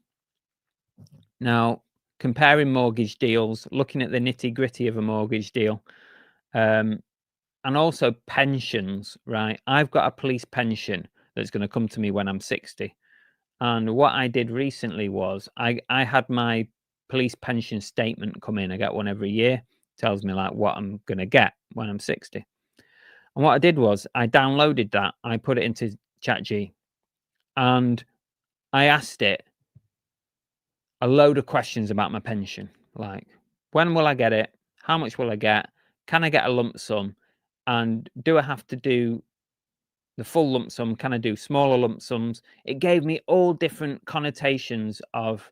Now, comparing mortgage deals, looking at the nitty-gritty of a mortgage deal, and also pensions, right? I've got a police pension that's going to come to me when I'm 60. And what I did recently was I had my police pension statement come in. I get one every year. Tells me like what I'm going to get when I'm 60. And what I did was I downloaded that. I put it into ChatG, and I asked it a load of questions about my pension, like when will I get it? How much will I get? Can I get a lump sum? And do I have to do the full lump sum? Can I do smaller lump sums? It gave me all different connotations of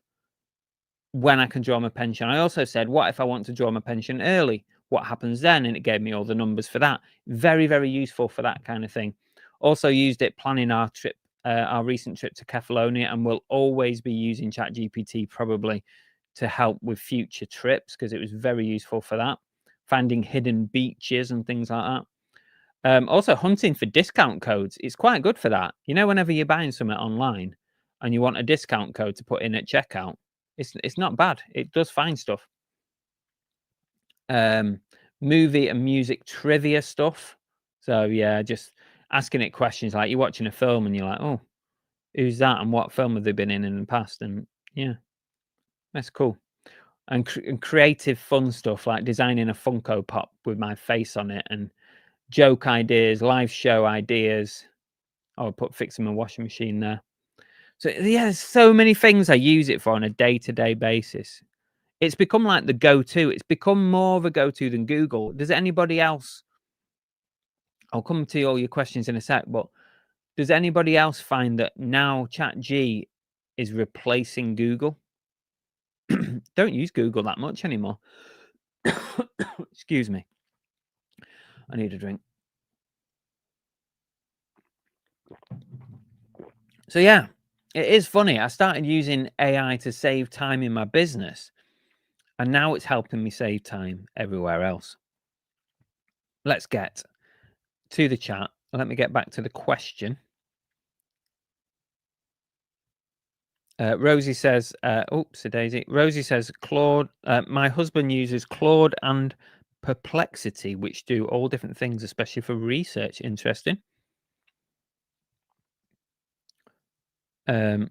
when I can draw my pension. I also said, what if I want to draw my pension early? What happens then? And it gave me all the numbers for that. Very, very useful for that kind of thing. Also used it planning our trip, our recent trip to Kefalonia, and we'll always be using ChatGPT probably to help with future trips, because it was very useful for that. Finding hidden beaches and things like that. Also hunting for discount codes. It's quite good for that. Whenever you're buying something online and you want a discount code to put in at checkout, it's not bad. It does find stuff. Movie and music trivia stuff. So yeah, just asking it questions like you're watching a film and you're like, oh, who's that and what film have they been in the past? And yeah, that's cool. And creative fun stuff like designing a Funko Pop with my face on it, and joke ideas, live show ideas. I'll put fixing my washing machine there. So yeah, there's so many things I use it for on a day-to-day basis. It's become like the go-to. It's become more of a go-to than Google. Does anybody else? I'll come to all your questions in a sec, but does anybody else find that now ChatG is replacing Google? Don't use Google that much anymore. Excuse me. I need a drink. So yeah, it is funny. I started using AI to save time in my business, and now it's helping me save time everywhere else. Let's get to the chat. Let me get back to the question. Rosie says, oops, Daisy. Rosie says, Claude, my husband uses Claude and Perplexity, which do all different things, especially for research. Interesting. Dan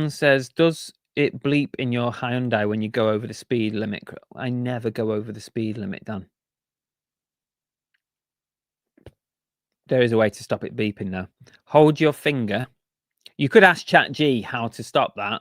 says, does it bleep in your Hyundai when you go over the speed limit? I never go over the speed limit, Dan. There is a way to stop it beeping, though. Hold your finger. You could ask ChatG how to stop that,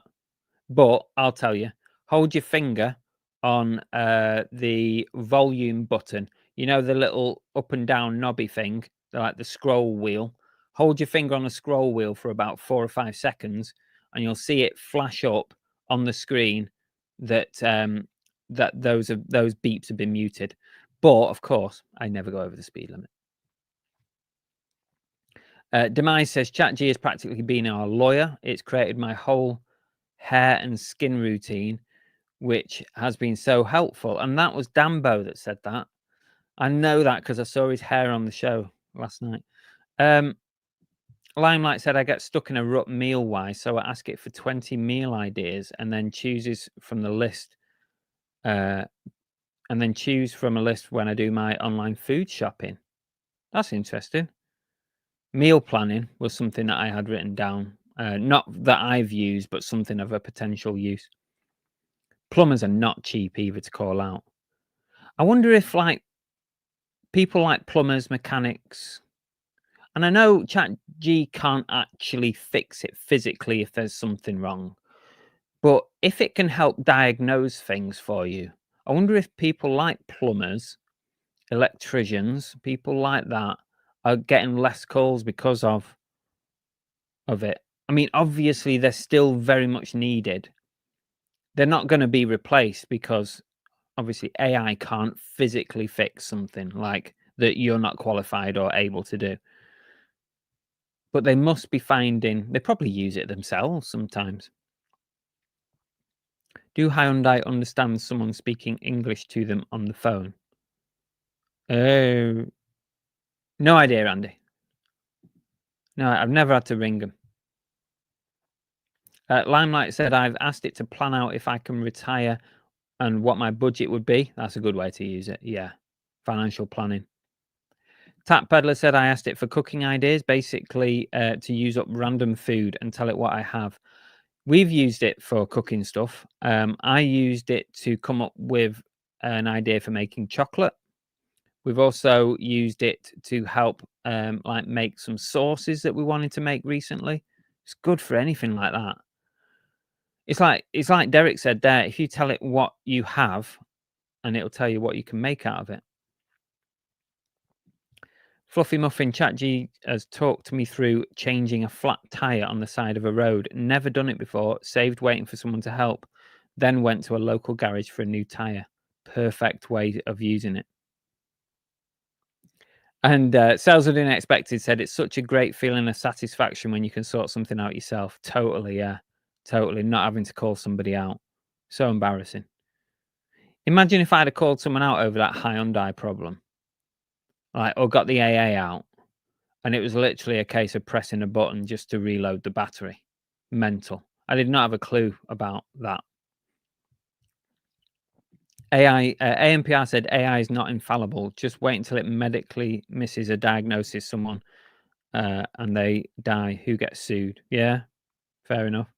but I'll tell you. Hold your finger on the volume button. You know, the little up and down knobby thing, like the scroll wheel. Hold your finger on the scroll wheel for about 4 or 5 seconds, and you'll see it flash up on the screen that that those beeps have been muted. But, of course, I never go over the speed limit. Demise says, ChatG has practically been our lawyer. It's created my whole hair and skin routine, which has been so helpful. And that was Dambo that said that. I know that because I saw his hair on the show last night. Limelight said, I get stuck in a rut meal-wise, so I ask it for 20 meal ideas and then chooses from the list. And then choose from a list when I do my online food shopping. That's interesting. Meal planning was something that I had written down. Not that I've used, but something of a potential use. Plumbers are not cheap either to call out. I wonder if like people like plumbers, mechanics, and I know ChatG can't actually fix it physically if there's something wrong, but if it can help diagnose things for you, I wonder if people like plumbers, electricians, people like that are getting less calls because of it. I mean, obviously they're still very much needed. They're not going to be replaced because obviously AI can't physically fix something like that you're not qualified or able to do. But they must be finding, they probably use it themselves sometimes. Do Hyundai understand someone speaking English to them on the phone? Oh, no idea, Andy. No, I've never had to ring them. Limelight said, I've asked it to plan out if I can retire and what my budget would be. That's a good way to use it. Yeah. Financial planning. Tap Peddler said, I asked it for cooking ideas, basically to use up random food and tell it what I have. We've used it for cooking stuff. I used it to come up with an idea for making chocolate. We've also used it to help like make some sauces that we wanted to make recently. It's good for anything like that. It's like Derek said there, if you tell it what you have and it'll tell you what you can make out of it. Fluffy Muffin ChatG has talked me through changing a flat tyre on the side of a road. Never done it before, saved waiting for someone to help, then went to a local garage for a new tyre. Perfect way of using it. And Sales of the Unexpected said, it's such a great feeling of satisfaction when you can sort something out yourself. Totally, yeah. Totally. Not having to call somebody out. So embarrassing. Imagine if I'd have called someone out over that Hyundai problem. Like, or got the AA out. And it was literally a case of pressing a button just to reload the battery. Mental. I did not have a clue about that. ANPR said AI is not infallible. Just wait until it medically misses a diagnosis someone and they die. Who gets sued? Yeah, fair enough.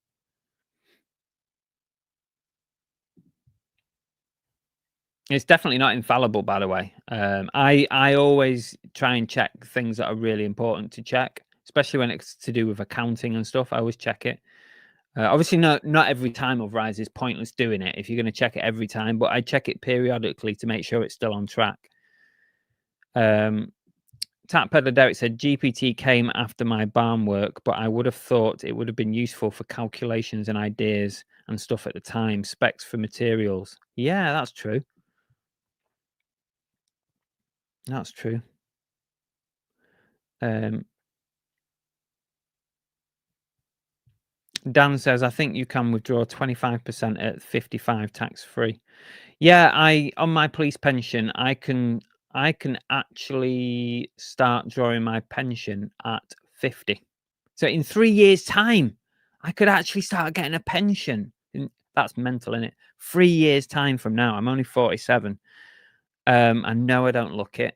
It's definitely not infallible, by the way. I always try and check things that are really important to check, especially when it's to do with accounting and stuff. I always check it. Obviously, not every time, otherwise it's pointless doing it if you're going to check it every time, but I check it periodically to make sure it's still on track. Tap Peddler Derek said, GPT came after my barn work, but I would have thought it would have been useful for calculations and ideas and stuff at the time, specs for materials. Yeah, that's true. That's true. Dan says, I think you can withdraw 25% at 55 tax-free. Yeah, on my police pension, I can actually start drawing my pension at 50. So in 3 years' time, I could actually start getting a pension. That's mental, isn't it? 3 years' time from now. I'm only 47. I know I don't look it.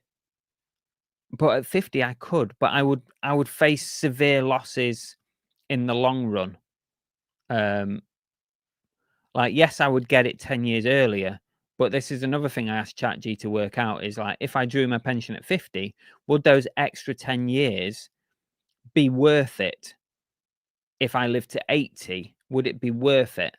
But at 50 I could, but I would face severe losses in the long run. Like, yes, I would get it 10 years earlier, but this is another thing I asked ChatG to work out is like, if I drew my pension at 50, would those extra 10 years be worth it? If I lived to 80, would it be worth it?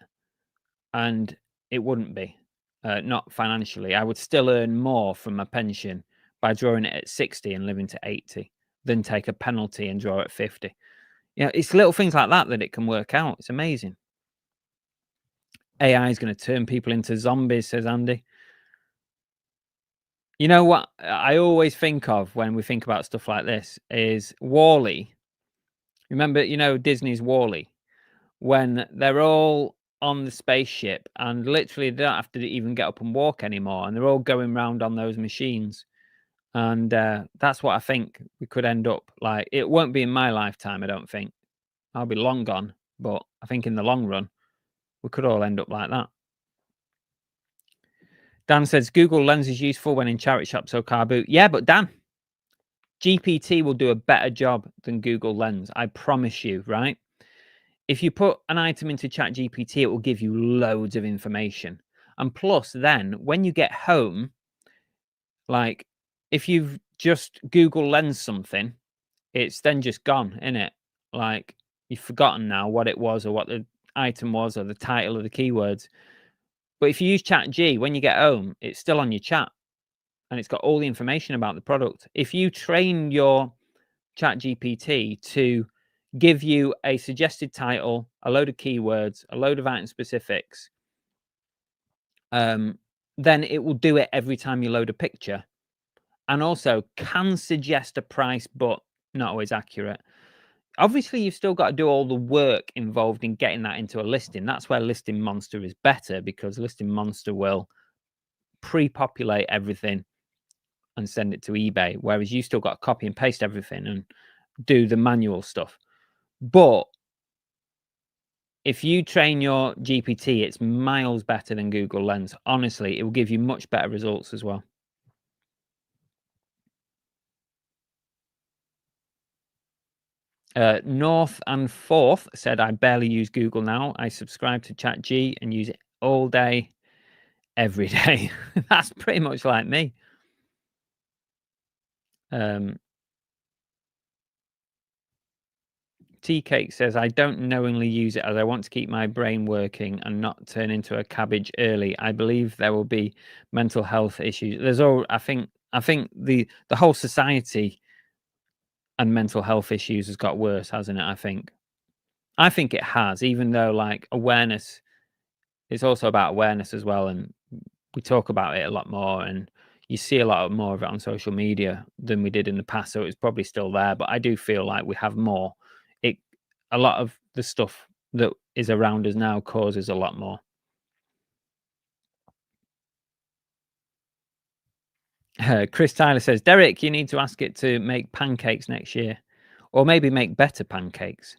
And it wouldn't be, not financially. I would still earn more from my pension by drawing it at 60 and living to 80 than take a penalty and draw at 50. You know, it's little things like that that it can work out. It's amazing. AI is going to turn people into zombies, says Andy. You know what I always think of when we think about stuff like this is Wall-E. Remember, Disney's Wall-E? When they're all on the spaceship and literally they don't have to even get up and walk anymore, and they're all going round on those machines. And that's what I think we could end up like. It won't be in my lifetime, I don't think. I'll be long gone, but I think in the long run, we could all end up like that. Dan says Google Lens is useful when in charity shops or car boot. Yeah, but Dan, GPT will do a better job than Google Lens. I promise you, right? If you put an item into ChatGPT, it will give you loads of information. And plus, then when you get home, like if you've just Google Lens something, it's then just gone, isn't it? Like you've forgotten now what it was or what the item was or the title of the keywords. But if you use ChatG, when you get home, it's still on your chat and it's got all the information about the product. If you train your ChatGPT to give you a suggested title, a load of keywords, a load of item specifics, then it will do it every time you load a picture, and also can suggest a price, but not always accurate. Obviously, you've still got to do all the work involved in getting that into a listing. That's where Listing Monster is better, because Listing Monster will pre-populate everything and send it to eBay, whereas you still got to copy and paste everything and do the manual stuff. But if you train your GPT, it's miles better than Google Lens. Honestly, it will give you much better results as well. North and Fourth said, I barely use Google now. I subscribe to ChatG and use it all day, every day. That's pretty much like me. Tea Cake says, I don't knowingly use it as I want to keep my brain working and not turn into a cabbage early. I believe there will be mental health issues. There's all, I think the whole society and mental health issues has got worse, hasn't it? I think it has, even though like awareness, it's also about awareness as well. And we talk about it a lot more, and you see a lot more of it on social media than we did in the past. So it's probably still there, but I do feel like we have more. A lot of the stuff that is around us now causes a lot more. Chris Tyler says, Derek, you need to ask it to make pancakes next year, or maybe make better pancakes.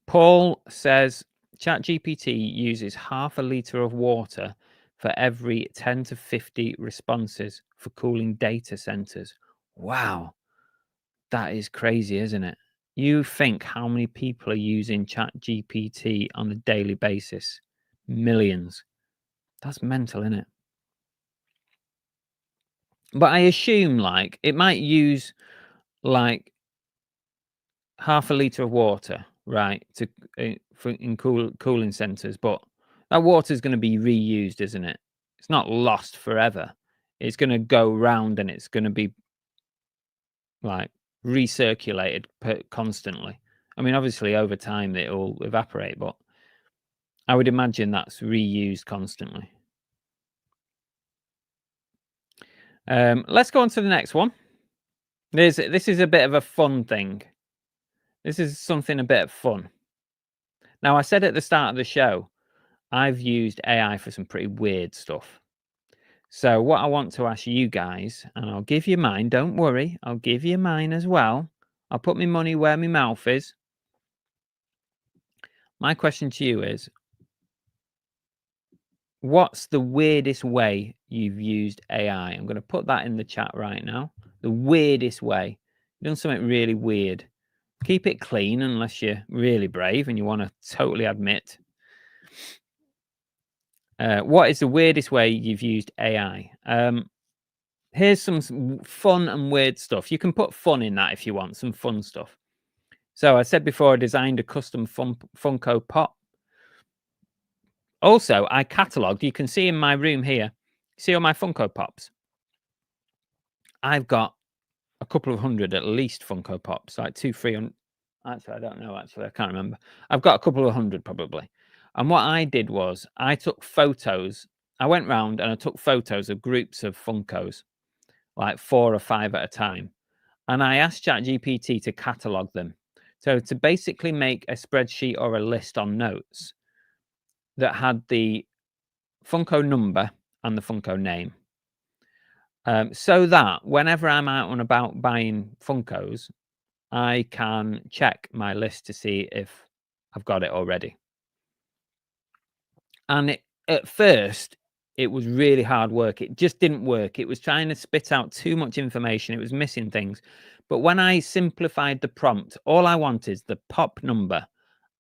Paul says, ChatGPT uses half a litre of water for every 10 to 50 responses for cooling data centers. Wow, that is crazy, isn't it? You think how many people are using ChatGPT on a daily basis? Millions. That's mental, isn't it? But I assume like it might use like half a litre of water, right, to in cooling centers, but that water is going to be reused, isn't it? It's not lost forever. It's going to go round and it's going to be like recirculated constantly. I mean, obviously over time it will evaporate, but I would imagine that's reused constantly. Let's go on to the next one. This is a bit of a fun thing. This is something a bit fun. Now, I said at the start of the show, I've used AI for some pretty weird stuff. So what I want to ask you guys, and I'll give you mine, don't worry, I'll give you mine as well. I'll put my money where my mouth is. My question to you is, what's the weirdest way you've used AI? I'm going to put that in the chat right now. The weirdest way. You've done something really weird. Keep it clean unless you're really brave and you want to totally admit. What is the weirdest way you've used AI? Here's some fun and weird stuff. You can put fun in that if you want, some fun stuff. So I said before, I designed a custom Funko Pop. Also, I catalogued, you can see in my room here, see all my Funko Pops. I've got a couple of hundred at least Funko Pops, like 200-300. Actually, I don't know. Actually, I can't remember. I've got a couple of hundred probably. And what I did was I took photos. I went round and I took photos of groups of Funkos, like 4 or 5 at a time. And I asked ChatGPT to catalog them. So to basically make a spreadsheet or a list on Notes that had the Funko number and the Funko name. So that whenever I'm out and about buying Funkos, I can check my list to see if I've got it already. And at first, it was really hard work. It just didn't work. It was trying to spit out too much information. It was missing things. But when I simplified the prompt, all I want is the pop number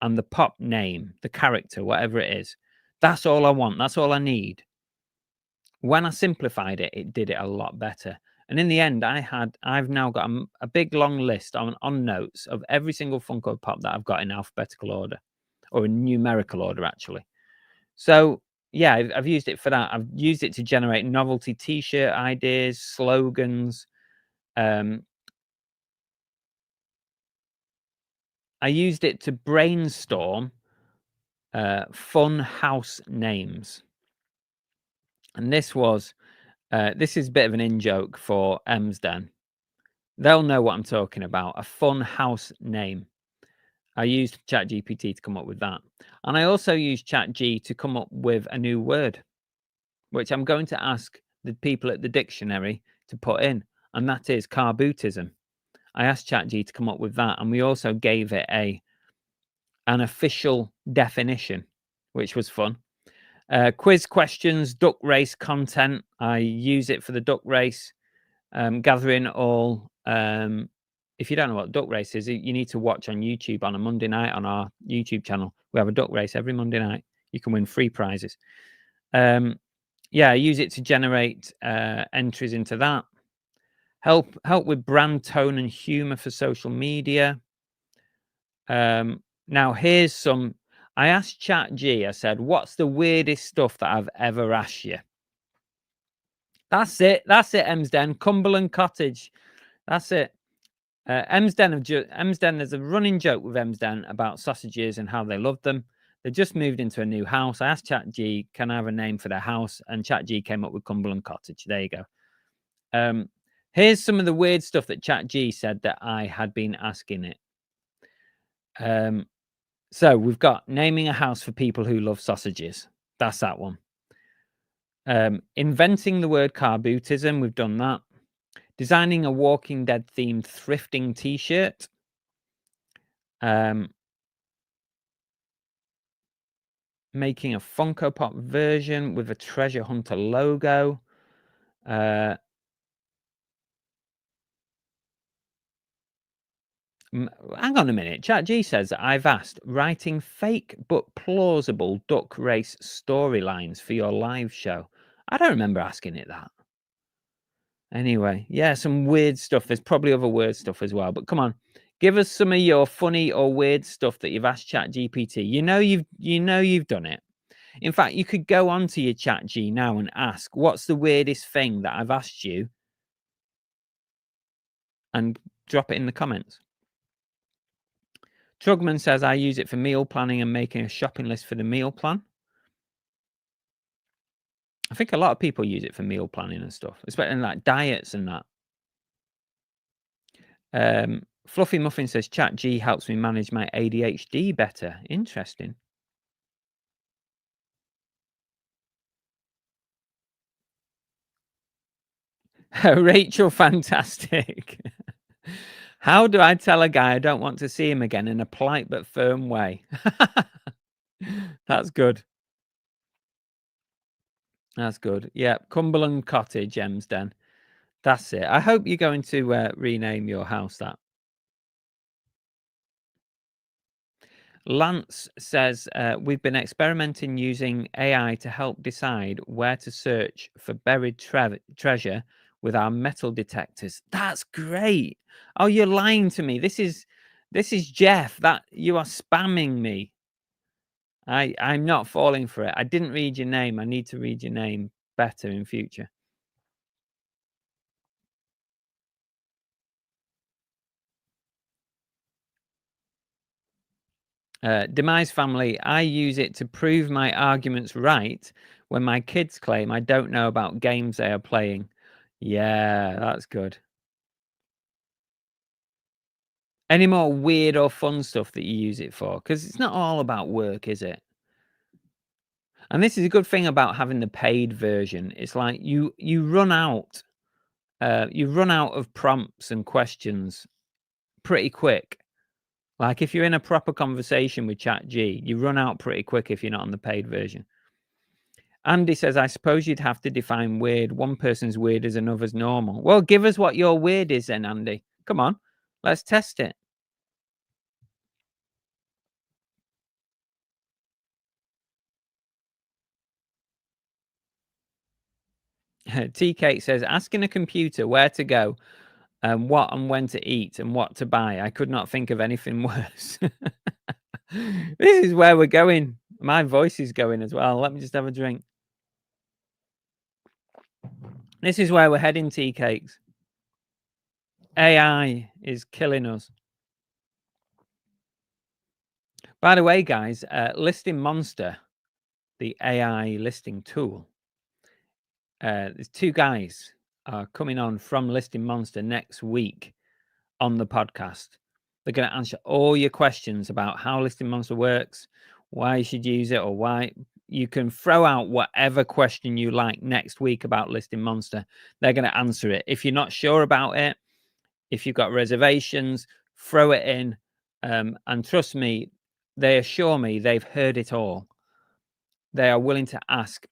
and the pop name, the character, whatever it is. That's all I want. That's all I need. When I simplified it, it did it a lot better. And in the end, I've now got a big long list on Notes of every single Funko Pop that I've got in alphabetical order, or in numerical order, actually. So yeah, I've used it for that. I've used it to generate novelty T-shirt ideas, slogans. I used it to brainstorm fun house names, and this is a bit of an in-joke for Emsden. They'll know what I'm talking about. A fun house name. I used ChatGPT to come up with that, and I also used ChatG to come up with a new word, which I'm going to ask the people at the dictionary to put in, and that is carbootism. I asked ChatG to come up with that, and we also gave it an official definition, which was fun. Quiz questions, duck race content. I use it for the duck race, gathering all. If you don't know what duck race is, you need to watch on YouTube on a Monday night on our YouTube channel. We have a duck race every Monday night. You can win free prizes. Yeah, I use it to generate entries into that. Help with brand tone and humor for social media. Now here's some. I asked ChatG. I said, "What's the weirdest stuff that I've ever asked you?" That's it. That's it. Emsden, Cumberland Cottage. That's it. Emsden. There's a running joke with Emsden about sausages and how they love them. They just moved into a new house. I asked ChatG, "Can I have a name for their house?" And ChatG came up with Cumberland Cottage. There you go. Here's some of the weird stuff that ChatG said that I had been asking it. So we've got naming a house for people who love sausages. That's that one. Inventing the word carbootism. We've done that. Designing a Walking Dead themed thrifting T-shirt. Making a Funko Pop version with a treasure hunter logo. Hang on a minute. ChatG says that I've asked writing fake but plausible duck race storylines for your live show. I don't remember asking it that. Anyway, yeah, some weird stuff. There's probably other weird stuff as well. But come on, give us some of your funny or weird stuff that you've asked ChatGPT. You know you've done it. In fact, you could go onto your ChatG now and ask, "What's the weirdest thing that I've asked you?" and drop it in the comments. Trugman says, "I use it for meal planning and making a shopping list for the meal plan." I think a lot of people use it for meal planning and stuff, especially in like diets and that. Fluffy Muffin says, "ChatG helps me manage my ADHD better." Interesting. Rachel, fantastic. How do I tell a guy I don't want to see him again in a polite but firm way? That's good. That's good. Yeah, Cumberland Cottage, Emsden. That's it. I hope you're going to rename your house that. Lance says, "We've been experimenting using AI to help decide where to search for buried treasure with our metal detectors." That's great. Oh, you're lying to me. This is Jeff. That you are spamming me. I'm not falling for it. I didn't read your name. I need to read your name better in future. Demise family, I use it to prove my arguments right when my kids claim I don't know about games they are playing. Yeah, that's good. Any more weird or fun stuff that you use it for? Because it's not all about work, is it? And this is a good thing about having the paid version. It's like you run out of prompts and questions pretty quick. Like if you're in a proper conversation with ChatG, you run out pretty quick if you're not on the paid version. Andy says, I suppose you'd have to define weird. One person's weird is another's normal. Well, give us what your weird is then, Andy. Come on, let's test it. T-Cake says, asking a computer where to go, what and when to eat, and what to buy. I could not think of anything worse. This is where we're going. My voice is going as well. Let me just have a drink. This is where we're heading, Tea-Cakes. AI is killing us. By the way, guys, Listing Monster, the AI listing tool, there's two guys coming on from Listing Monster next week on the podcast. They're going to answer all your questions about how Listing Monster works, why you should use it, or why you can throw out whatever question you like next week about Listing Monster. They're going to answer it. If you're not sure about it, if you've got reservations, throw it in. And trust me, they assure me they've heard it all. They are willing to answer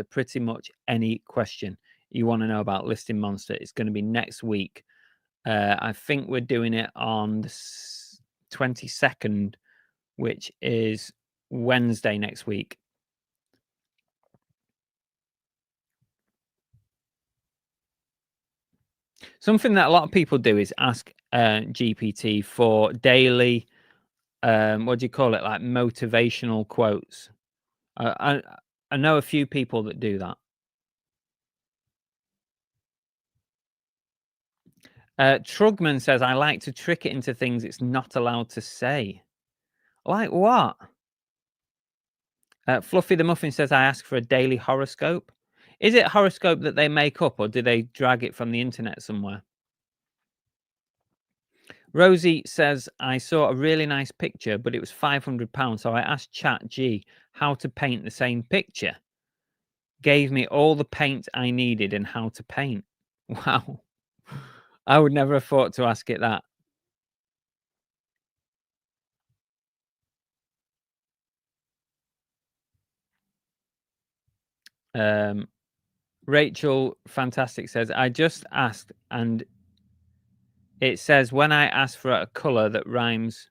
pretty much any question you want to know about Listing Monster. It's going to be next week. I think we're doing it on the 22nd, which is Wednesday next week. Something that a lot of people do is ask GPT for daily, what do you call it, like motivational quotes. I know a few people that do that. Trugman says, I like to trick it into things it's not allowed to say. Like what? Fluffy the Muffin says, I ask for a daily horoscope. Is it horoscope that they make up, or do they drag it from the internet somewhere? Rosie says, I saw a really nice picture, but it was £500. So I asked ChatG how to paint the same picture. Gave me all the paint I needed and how to paint. Wow. I would never have thought to ask it that. Rachel Fantastic says, I just asked and it says when I ask for a colour that rhymes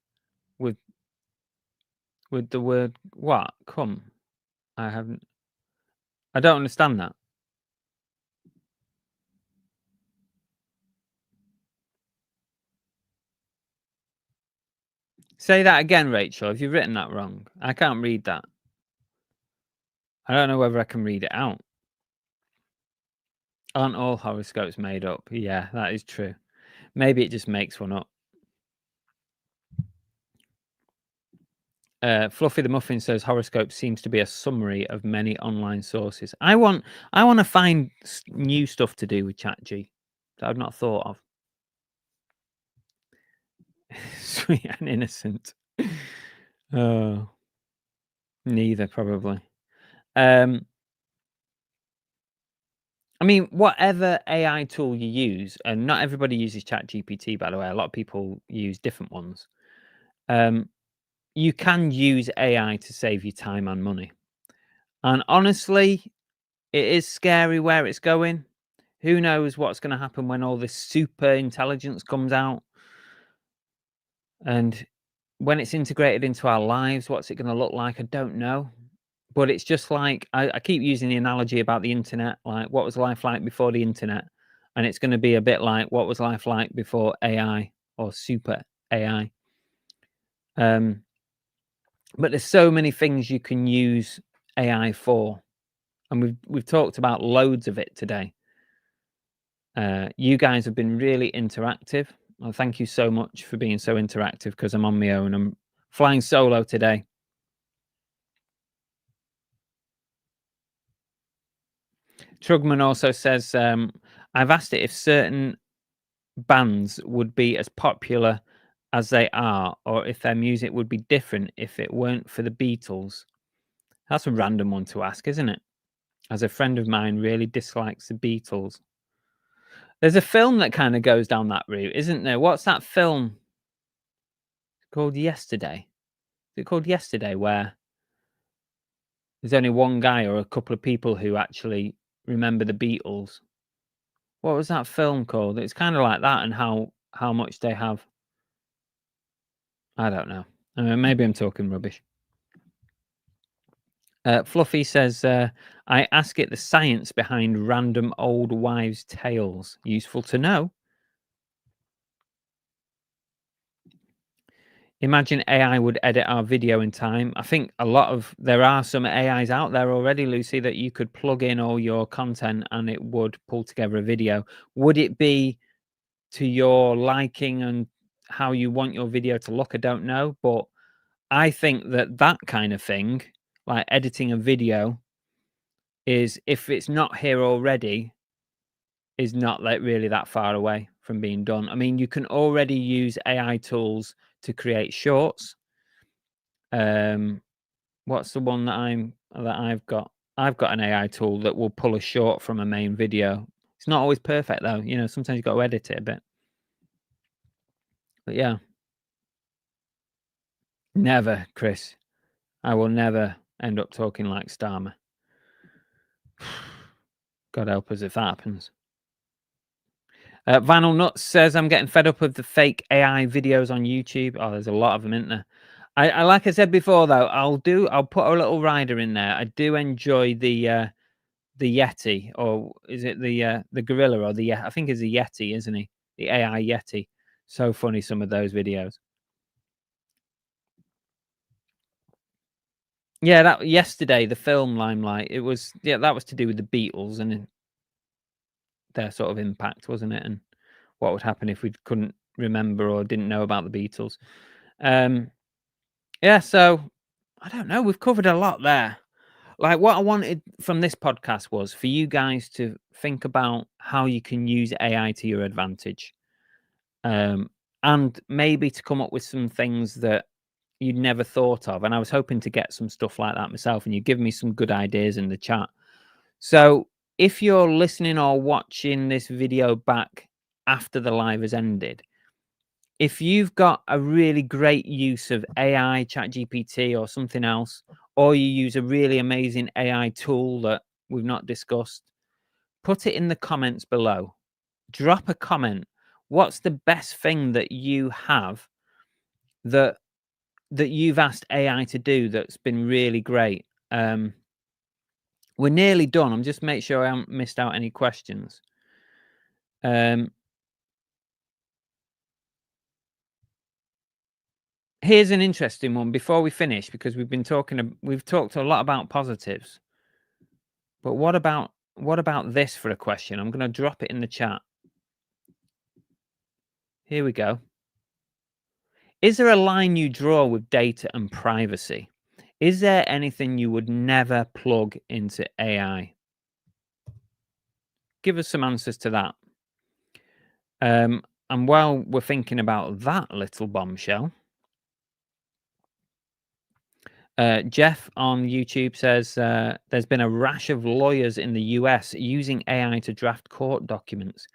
with the word what? Come. I don't understand that. Say that again, Rachel. Have you written that wrong? I can't read that. I don't know whether I can read it out. Aren't all horoscopes made up? Yeah, that is true. Maybe it just makes one up. Fluffy the Muffin says horoscope seems to be a summary of many online sources. I want to find new stuff to do with ChatG that I've not thought of. Sweet and innocent. Oh, neither probably. I mean, whatever AI tool you use, and not everybody uses ChatGPT, by the way. A lot of people use different ones. You can use AI to save you time and money. And honestly, it is scary where it's going. Who knows what's going to happen when all this super intelligence comes out? And when it's integrated into our lives, what's it going to look like? I don't know. But it's just like, I keep using the analogy about the internet. Like, what was life like before the internet? And it's going to be a bit like, what was life like before AI or super AI? But there's so many things you can use AI for. And we've talked about loads of it today. You guys have been really interactive. Well, thank you so much for being so interactive, because I'm on my own. flying solo today. Trugman also says, I've asked it if certain bands would be as popular as they are, or if their music would be different if it weren't for the Beatles. That's a random one to ask, isn't it? As a friend of mine really dislikes the Beatles. There's a film that kind of goes down that route, isn't there? What's that film called? Yesterday? Is it called Yesterday, where there's only one guy or a couple of people who actually remember the Beatles? What was that film called? It's kind of like that, and how much they have. I don't know. Maybe I'm talking rubbish. Fluffy says, I ask it the science behind random old wives' tales. Useful to know. Imagine AI would edit our video in time. I think there are some AIs out there already, Lucy, that you could plug in all your content and it would pull together a video. Would it be to your liking and how you want your video to look? I don't know, but I think that kind of thing, like editing a video, is, if it's not here already, is not like really that far away from being done. I mean, you can already use AI tools to create shorts. What's the one that I've got? I've got an AI tool that will pull a short from a main video. It's not always perfect though. You know, sometimes you've got to edit it a bit. But yeah. Never, Chris. I will never end up talking like Starmer. God help us if that happens. Vinyl Nuts says, I'm getting fed up with the fake AI videos on YouTube. Oh, there's a lot of them, isn't there? I like I said before, though, I'll put a little rider in there. I do enjoy the Yeti, or is it the gorilla, or I think it's the Yeti, isn't he? The AI Yeti. So funny, some of those videos. Yeah, that Yesterday, the film Limelight, it was, yeah, that was to do with the Beatles and their sort of impact, wasn't it? And what would happen if we couldn't remember or didn't know about the Beatles. Yeah, so I don't know. We've covered a lot there. Like, what I wanted from this podcast was for you guys to think about how you can use AI to your advantage, and maybe to come up with some things that you'd never thought of. And I was hoping to get some stuff like that myself, and you give me some good ideas in the chat. So if you're listening or watching this video back after the live has ended, if you've got a really great use of AI, ChatGPT, or something else, or you use a really amazing AI tool that we've not discussed, put it in the comments below. Drop a comment. What's the best thing that you have that you've asked AI to do that's been really great? We're nearly done. I'm just making sure I haven't missed out any questions. Here's an interesting one before we finish, because we've talked a lot about positives. But what about this for a question? I'm going to drop it in the chat. Here we go. Is there a line you draw with data and privacy? Is there anything you would never plug into AI? Give us some answers to that. And while we're thinking about that little bombshell, Jeff on YouTube says, there's been a rash of lawyers in the US using AI to draft court documents.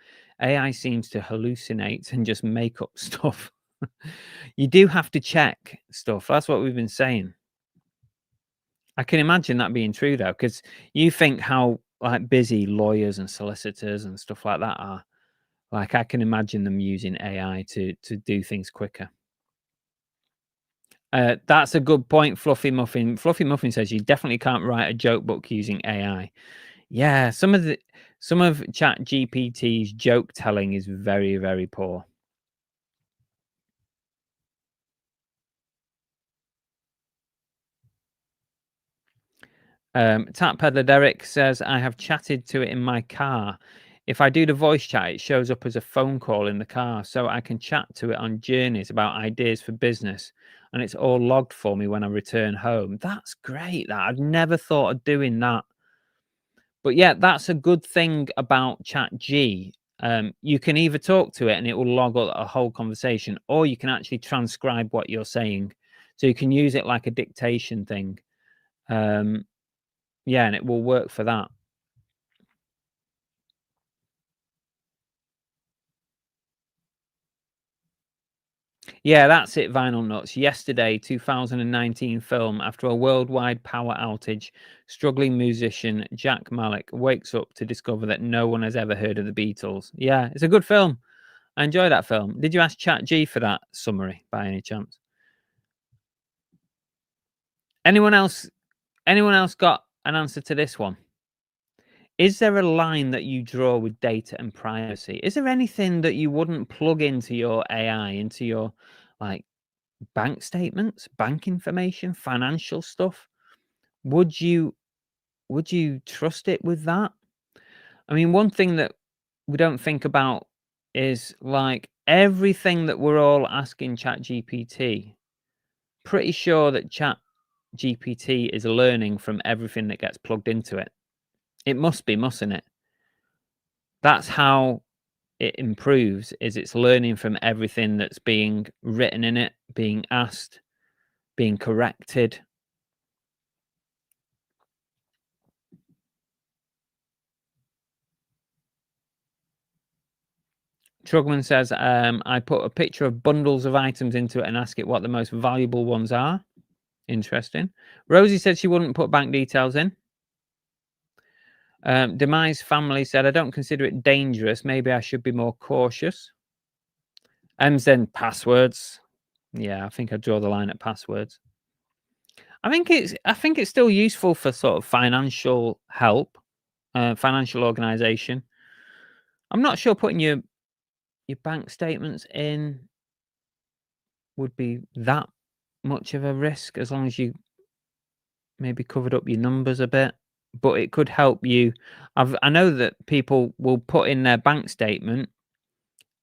AI seems to hallucinate and just make up stuff. You do have to check stuff. That's what we've been saying. I can imagine that being true, though, because you think how like busy lawyers and solicitors and stuff like that are. Like, I can imagine them using AI to do things quicker. That's a good point, Fluffy Muffin. Fluffy Muffin says you definitely can't write a joke book using AI. Yeah, some of ChatGPT's joke telling is very, very poor. Tap Peddler Derek says, I have chatted to it in my car. If I do the voice chat, it shows up as a phone call in the car, so I can chat to it on journeys about ideas for business and it's all logged for me when I return home. That's great. That I'd never thought of doing that. But yeah, that's a good thing about ChatG. You can either talk to it and it will log a whole conversation, or you can actually transcribe what you're saying. So you can use it like a dictation thing. Yeah, and it will work for that. Yeah, that's it, Vinyl Nuts. Yesterday, 2019 film. After a worldwide power outage, struggling musician Jack Malik wakes up to discover that no one has ever heard of the Beatles. Yeah, it's a good film. I enjoy that film. Did you ask ChatG for that summary by any chance? Anyone else? Anyone else got an answer to this one? Is there a line that you draw with data and privacy? Is there anything that you wouldn't plug into your AI, into your like bank statements, bank information, financial stuff? Would you trust it with that? I mean, one thing that we don't think about is like everything that we're all asking ChatGPT. Pretty sure that ChatGPT is learning from everything that gets plugged into it. It must be, mustn't it? That's how it improves, is it's learning from everything that's being written in it, being asked, being corrected. Trugman says, I put a picture of bundles of items into it and ask it what the most valuable ones are. Interesting. Rosie said she wouldn't put bank details in. Demise Family said, I don't consider it dangerous. Maybe I should be more cautious. Then passwords. Yeah, I think I'd draw the line at passwords. I think it's still useful for sort of financial help, financial organization. I'm not sure putting your bank statements in would be that much of a risk, as long as you maybe covered up your numbers a bit. But it could help you. I know that people will put in their bank statement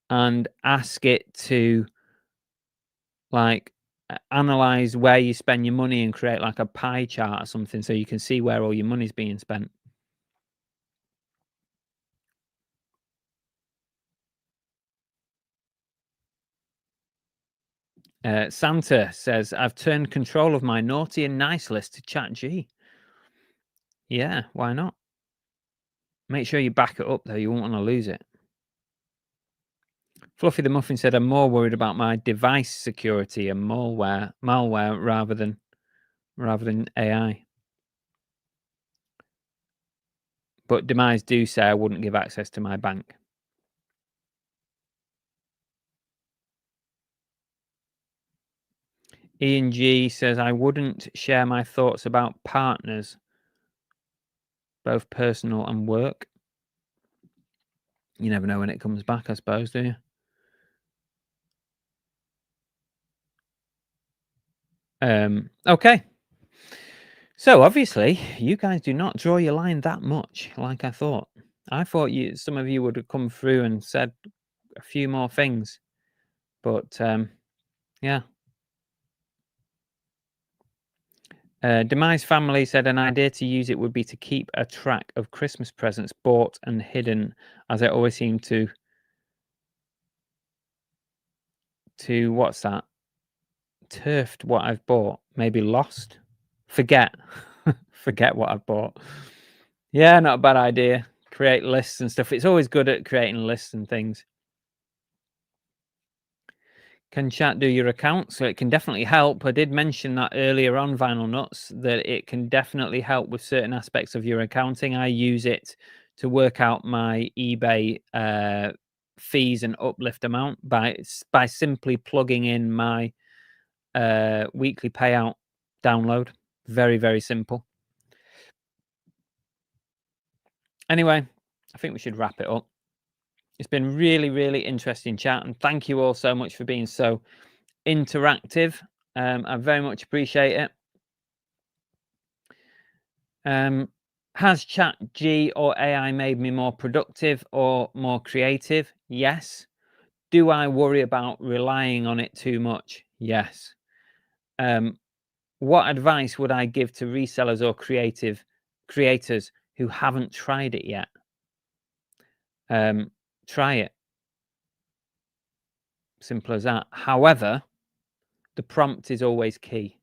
and ask it to like analyze where you spend your money and create like a pie chart or something, so you can see where all your money's being spent. Santa says, I've turned control of my naughty and nice list to ChatG. Yeah, why not? Make sure you back it up though, you won't want to lose it. Fluffy the Muffin said, I'm more worried about my device security and malware rather than AI. But Demise do say I wouldn't give access to my bank. Ian G says, I wouldn't share my thoughts about partners, both personal and work. You never know when it comes back, I suppose, do you? Okay. So obviously, you guys do not draw your line that much, like I thought. I thought some of you would have come through and said a few more things, but yeah. Demise Family said an idea to use it would be to keep a track of Christmas presents bought and hidden, as I always seem to what's that? Turfed what I've bought, maybe lost, forget what I've bought. Yeah, not a bad idea. Create lists and stuff. It's always good at creating lists and things. Can chat do your account? So it can definitely help. I did mention that earlier on Vinyl Nuts, that it can definitely help with certain aspects of your accounting. I use it to work out my eBay fees and uplift amount by simply plugging in my weekly payout download. Very, very simple. Anyway, I think we should wrap it up. It's been really, really interesting chat, and thank you all so much for being so interactive. I very much appreciate it. Has ChatG or AI made me more productive or more creative? Yes. Do I worry about relying on it too much? Yes. what advice would I give to resellers or creators who haven't tried it yet? Try it. Simple as that. However, the prompt is always key.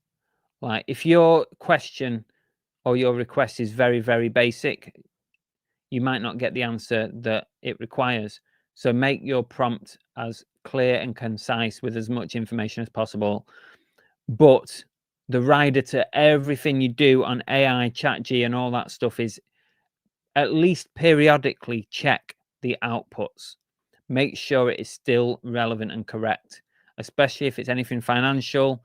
Like, if your question or your request is very, very basic, you might not get the answer that it requires. So make your prompt as clear and concise with as much information as possible. But the rider to everything you do on AI, ChatG, and all that stuff is at least periodically check the outputs. Make sure it is still relevant and correct, especially if it's anything financial,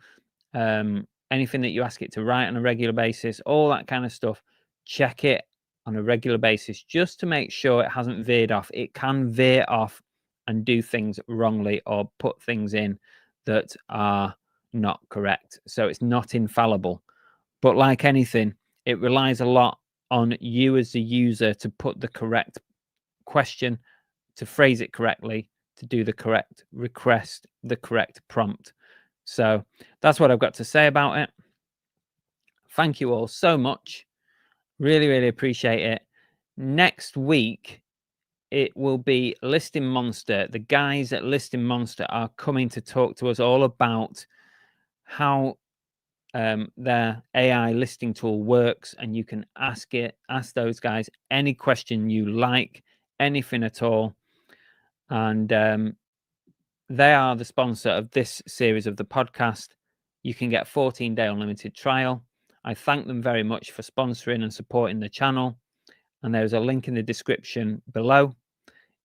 anything that you ask it to write on a regular basis, all that kind of stuff. Check it on a regular basis just to make sure it hasn't veered off. It can veer off and do things wrongly or put things in that are not correct. So it's not infallible. But like anything, it relies a lot on you as the user to put the correct question, to phrase it correctly, to do the correct request, the correct prompt. So that's what I've got to say about it. Thank you all so much. Really, really appreciate it. Next week, it will be Listing Monster. The guys at Listing Monster are coming to talk to us all about how their AI listing tool works, and you can ask those guys any question you like, anything at all. And they are the sponsor of this series of the podcast. You can get a 14-day unlimited trial. I thank them very much for sponsoring and supporting the channel. And there's a link in the description below.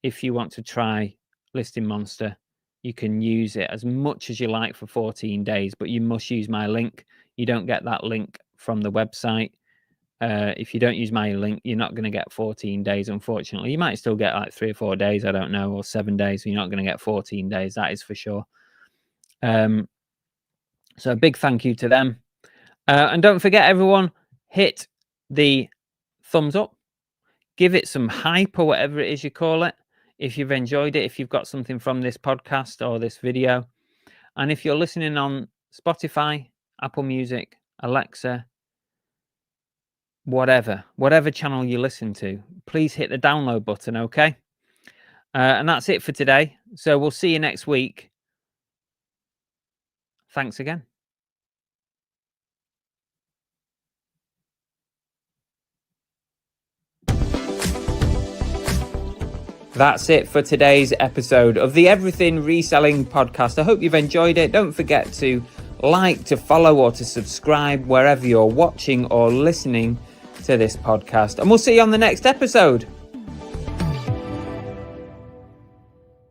If you want to try Listing Monster, you can use it as much as you like for 14 days, but you must use my link. You don't get that link from the website. If you don't use my link, you're not going to get 14 days, unfortunately. You might still get like 3 or 4 days, I don't know, or 7 days. You're not going to get 14 days, that is for sure. So a big thank you to them. And don't forget, everyone, hit the thumbs up. Give it some hype or whatever it is you call it. If you've enjoyed it, if you've got something from this podcast or this video. And if you're listening on Spotify, Apple Music, Alexa, whatever channel you listen to, please hit the download button, okay? And that's it for today. So we'll see you next week. Thanks again. That's it for today's episode of the Everything Reselling Podcast. I hope you've enjoyed it. Don't forget to like, to follow, or to subscribe wherever you're watching or listening to this podcast. And we'll see you on the next episode.